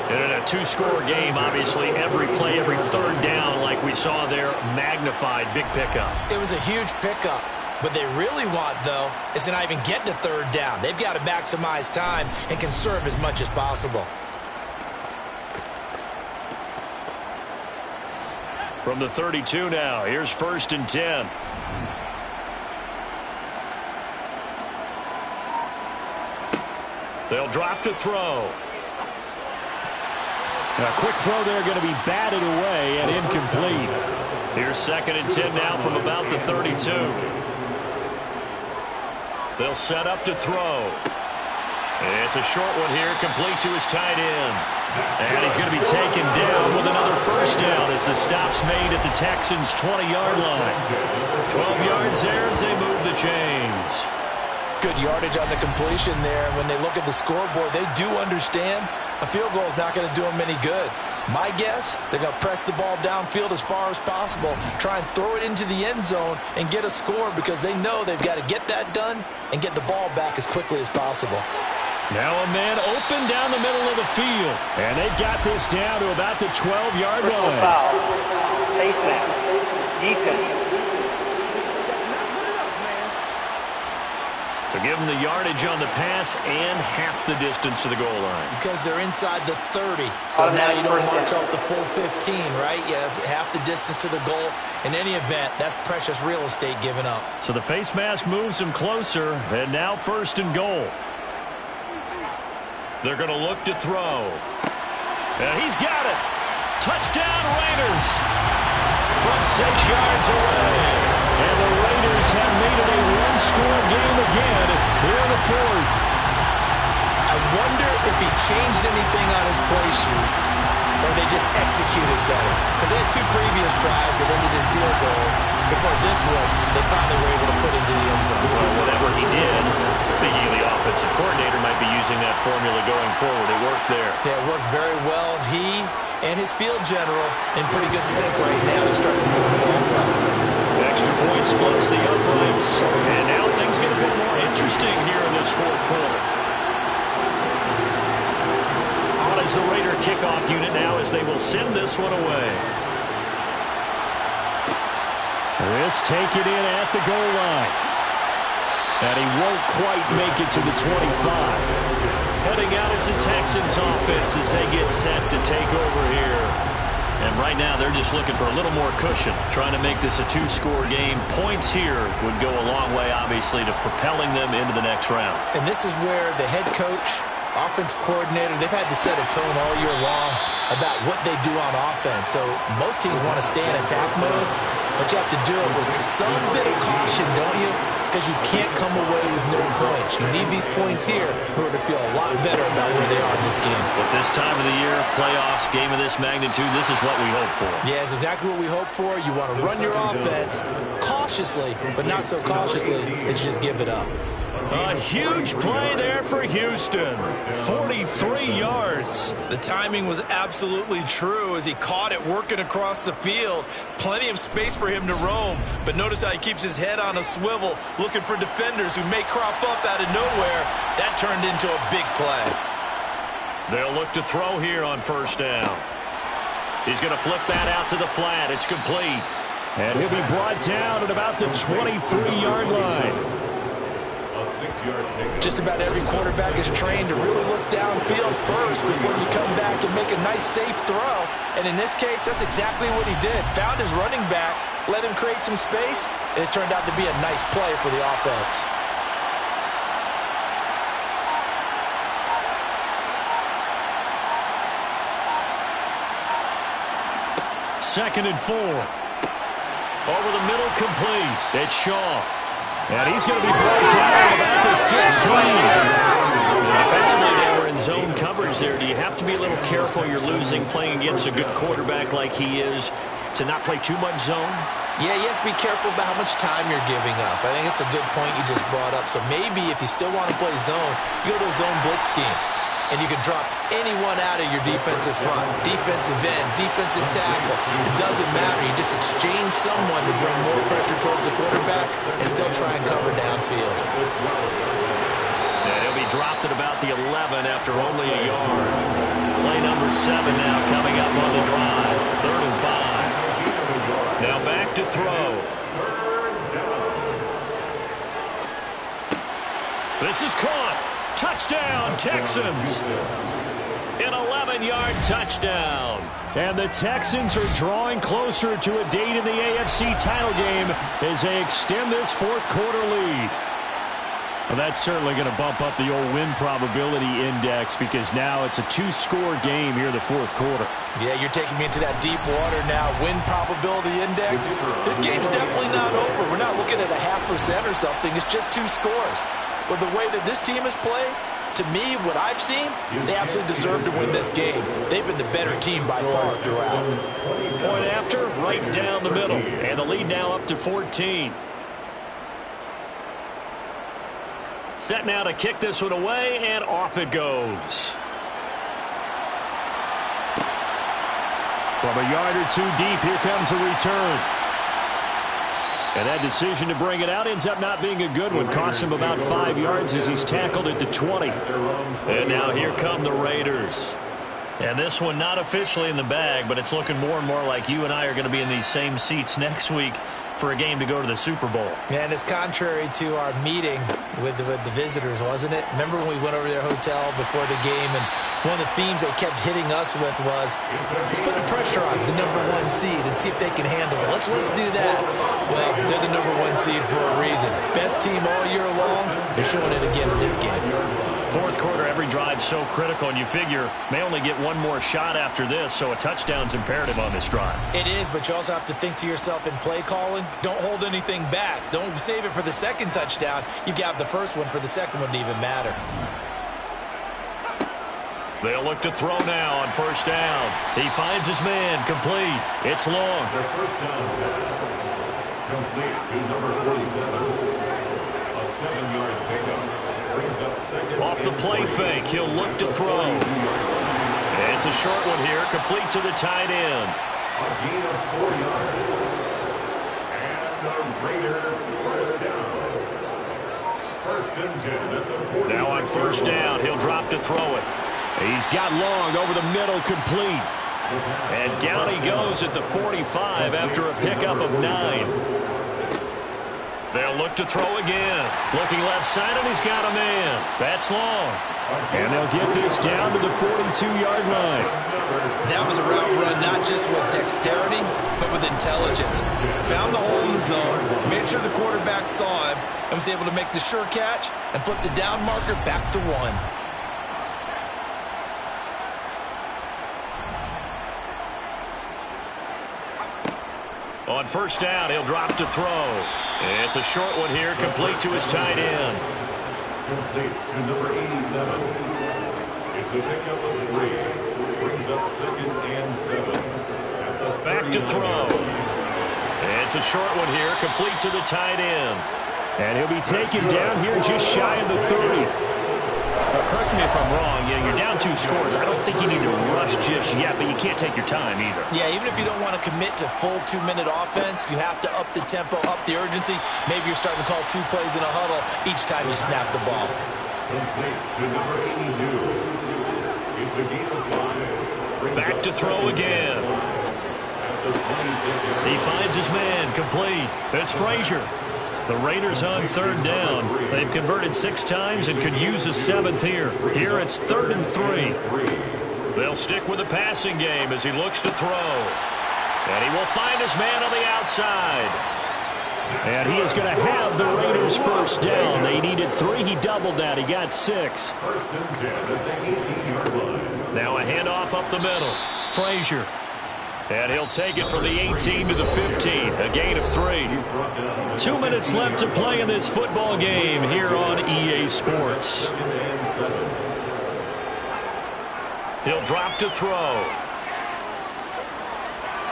And in a 2-score game, obviously, every play, every 3rd down, like we saw there, magnified, big pickup. It was a huge pickup. What they really want, though, is to not even get to 3rd down. They've got to maximize time and conserve as much as possible. From the 32 now, here's 1st and 10. They'll drop to throw. A quick throw there going to be batted away and incomplete. Here's 2nd and 10 now from about the 32. They'll set up to throw. It's a short one here, complete to his tight end. And he's going to be taken down with another first down as the stop's made at the Texans' 20-yard line. 12 yards there as they move the chains. Good yardage on the completion there. When they look at the scoreboard, they do understand a field goal is not going to do them any good. My guess, they're going to press the ball downfield as far as possible, try and throw it into the end zone and get a score because they know they've got to get that done and get the ball back as quickly as possible. Now a man open down the middle of the field. And they've got this down to about the 12-yard line. Foul. Face mask. Defense. So give them the yardage on the pass and half the distance to the goal line. Because they're inside the 30. So now you don't march off the full 15, right? You have half the distance to the goal. In any event, that's precious real estate given up. So the face mask moves them closer, and now 1st and goal. They're going to look to throw. And he's got it. Touchdown, Raiders. From 6 yards away. And the Raiders have made it a one-score game again here in the 4th. I wonder if he changed anything on his play sheet or they just executed better. Because they had 2 previous drives that ended in field goals. Before this one, they finally were able to put into the end zone. Well, whatever he did, speaking of the offensive coordinator, might be using that formula going forward. It worked there. Yeah, it worked very well. He and his field general in pretty good sync right now. They're starting to move the ball well. Extra point splits the uprights. And now things get a bit more interesting here in this 4th quarter. On is the Raider kickoff unit now as they will send this one away. This taken in at the goal line. And he won't quite make it to the 25. Heading out is the Texans offense as they get set to take over here. And right now, they're just looking for a little more cushion, trying to make this a two-score game. Points here would go a long way, obviously, to propelling them into the next round. And this is where the head coach, offensive coordinator, they've had to set a tone all year long about what they do on offense. So most teams want to stay in attack mode, but you have to do it with some bit of caution, don't you? Because you can't come away with no points. You need these points here in order to feel a lot better about where they are in this game. But this time of the year, playoffs, game of this magnitude, this is what we hope for. Yeah, it's exactly what we hope for. You want to run your offense cautiously, but not so cautiously that you just give it up. A huge play there for Houston. 43 yards. The timing was absolutely true as he caught it working across the field. Plenty of space for him to roam. But notice how he keeps his head on a swivel, looking for defenders who may crop up out of nowhere. That turned into a big play. They'll look to throw here on first down. He's going to flip that out to the flat. It's complete. And he'll be brought down at about the 23-yard line. Just about every quarterback is trained to really look downfield first before you come back and make a nice, safe throw. And in this case, that's exactly what he did. Found his running back, let him create some space, and it turned out to be a nice play for the offense. Second and 4. Over the middle, complete. It's Shaw. And he's going to be brought down about the 16. Offensively, they were in zone coverage there. Do you have to be a little careful you're losing playing against a good quarterback like he is to not play too much zone? Yeah, you have to be careful about how much time you're giving up. I think it's a good point you just brought up. So maybe if you still want to play zone, you go to a zone blitz scheme. And you can drop anyone out of your defensive front, defensive end, defensive tackle. It doesn't matter. You just exchange someone to bring more pressure towards the quarterback and still try and cover downfield. And he'll be dropped at about the 11 after only a yard. Play number 7 now coming up on the drive. 3rd and 5. Now back to throw. This is caught. Touchdown, Texans. An 11-yard touchdown. And the Texans are drawing closer to a date in the AFC title game as they extend this fourth-quarter lead. Well, that's certainly going to bump up the old win probability index because now it's a two-score game here in the fourth quarter. Yeah, you're taking me into that deep water now. Win probability index. This game's definitely not over. We're not looking at a 0.5% or something. It's just 2 scores. But the way that this team has played, to me, what I've seen, they absolutely deserve to win this game. They've been the better team by far throughout. Point after, right down the middle. And the lead now up to 14. Set now to kick this one away, and off it goes. From a yard or 2 deep, here comes a return. And that decision to bring it out ends up not being a good one. Costs him about 5 yards as he's tackled at the 20. And now here come the Raiders. And this one not officially in the bag, but it's looking more and more like you and I are going to be in these same seats next week for a game to go to the Super Bowl. And it's contrary to our meeting with the visitors, wasn't it? Remember when we went over to their hotel before the game, and one of the themes they kept hitting us with was, let's put the pressure on the #1 seed and see if they can handle it. Let's do that. Well, they're the #1 seed for a reason. Best team all year long. They're showing it again in this game. Fourth quarter, every drive so critical, and you figure may only get one more shot after this, so a touchdown's imperative on this drive. It is, but you also have to think to yourself in play calling, don't hold anything back. Don't save it for the second touchdown. You got the first one for the second one to even matter. They'll look to throw now on first down. He finds his man, complete. It's long. Their first down pass, complete to number 47. A 7-yard pickup. Brings up second. Off the play fake, he'll look to throw. It's a short one here, complete to the tight end. A gain of 4 yards. And the Raider first down. 1st and 10 at the 46. Now on first down, he'll drop to throw it. He's got long over the middle, complete. And down he goes at the 45 after a pickup of 9. They'll look to throw again. Looking left side, and he's got a man. That's long. And they'll get this down to the 42-yard line. That was a route run not just with dexterity, but with intelligence. Found the hole in the zone, made sure the quarterback saw him, and was able to make the sure catch and flip the down marker back to 1. On first down, he'll drop to throw. It's a short one here, complete to his tight end. Complete to number 87. It's a pickup of 3. Brings up 2nd and 7. Back to throw. It's a short one here, complete to the tight end. And he'll be taken down here just shy of the 30. Correct me if I'm wrong. You're down 2 scores. I don't think you need to rush just yet, but you can't take your time either. Yeah, even if you don't want to commit to full 2-minute offense, you have to up the tempo, up the urgency. Maybe you're starting to call 2 plays in a huddle each time you snap the ball. Complete to number 82. It's a gain of 5. Back to throw again. He finds his man, complete. It's Frazier. The Raiders on third down. They've converted 6 times and could use a 7th here. Here it's 3rd and 3. They'll stick with the passing game as he looks to throw. And he will find his man on the outside. And he is going to have the Raiders first down. They needed 3. He doubled that. He got 6. 1st and 10 at the 18-yard line. Now a handoff up the middle. Frazier. And he'll take it from the 18 to the 15. A gain of 3. 2 minutes left to play in this football game here on EA Sports. He'll drop to throw.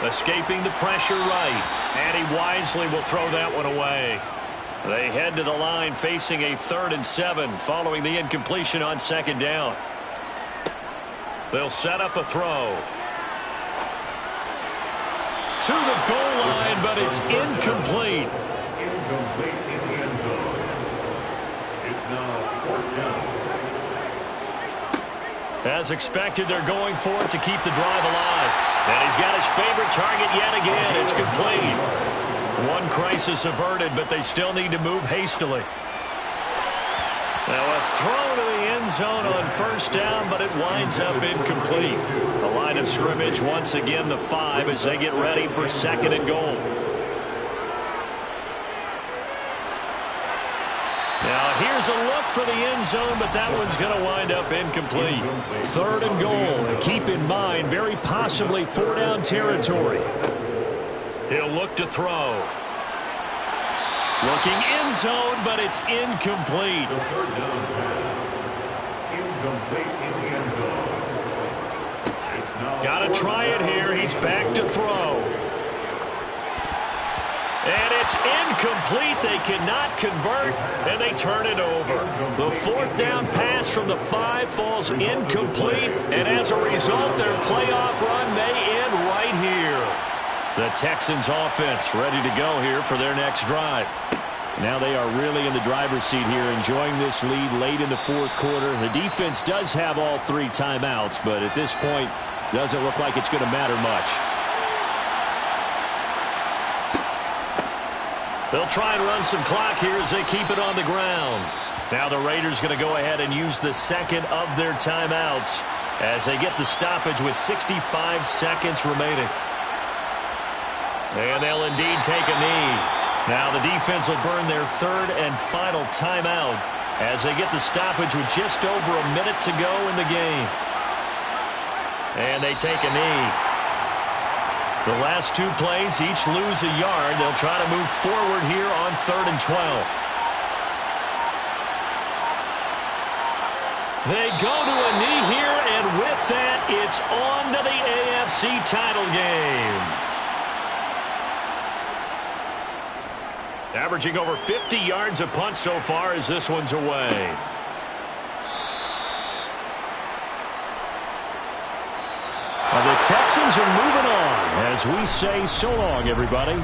Escaping the pressure right. And he wisely will throw that one away. They head to the line facing a 3rd and 7 following the incompletion on 2nd down. They'll set up a throw. To the goal line, but it's incomplete. Incomplete in the end zone. It's now 4th down. As expected, they're going for it to keep the drive alive. And he's got his favorite target yet again. It's complete. One crisis averted, but they still need to move hastily. Now a throw to the end zone on first down, but it winds up incomplete. The line of scrimmage once again the 5 as they get ready for 2nd and goal. Now here's a look for the end zone, but that one's going to wind up incomplete. 3rd and goal. And keep in mind, very possibly 4-down territory. He'll look to throw. Looking end zone, but it's incomplete. The 3rd down pass. Incomplete in the end zone. It's now Got to try it here. He's back to throw. And it's incomplete. They cannot convert, and they turn it over. The 4th down pass from the 5 falls incomplete, and as a result, their playoff run may end right here. The Texans offense ready to go here for their next drive. Now they are really in the driver's seat here, enjoying this lead late in the 4th quarter. The defense does have all 3 timeouts, but at this point, doesn't look like it's going to matter much. They'll try and run some clock here as they keep it on the ground. Now the Raiders going to go ahead and use the 2nd of their timeouts as they get the stoppage with 65 seconds remaining. And they'll indeed take a knee. Now the defense will burn their 3rd and final timeout as they get the stoppage with just over a minute to go in the game. And they take a knee. The last 2 plays each lose a yard. They'll try to move forward here on 3rd and 12. They go to a knee here, and with that, it's on to the AFC title game. Averaging over 50 yards a punt so far as this one's away. The Texans are moving on as we say so long, everybody.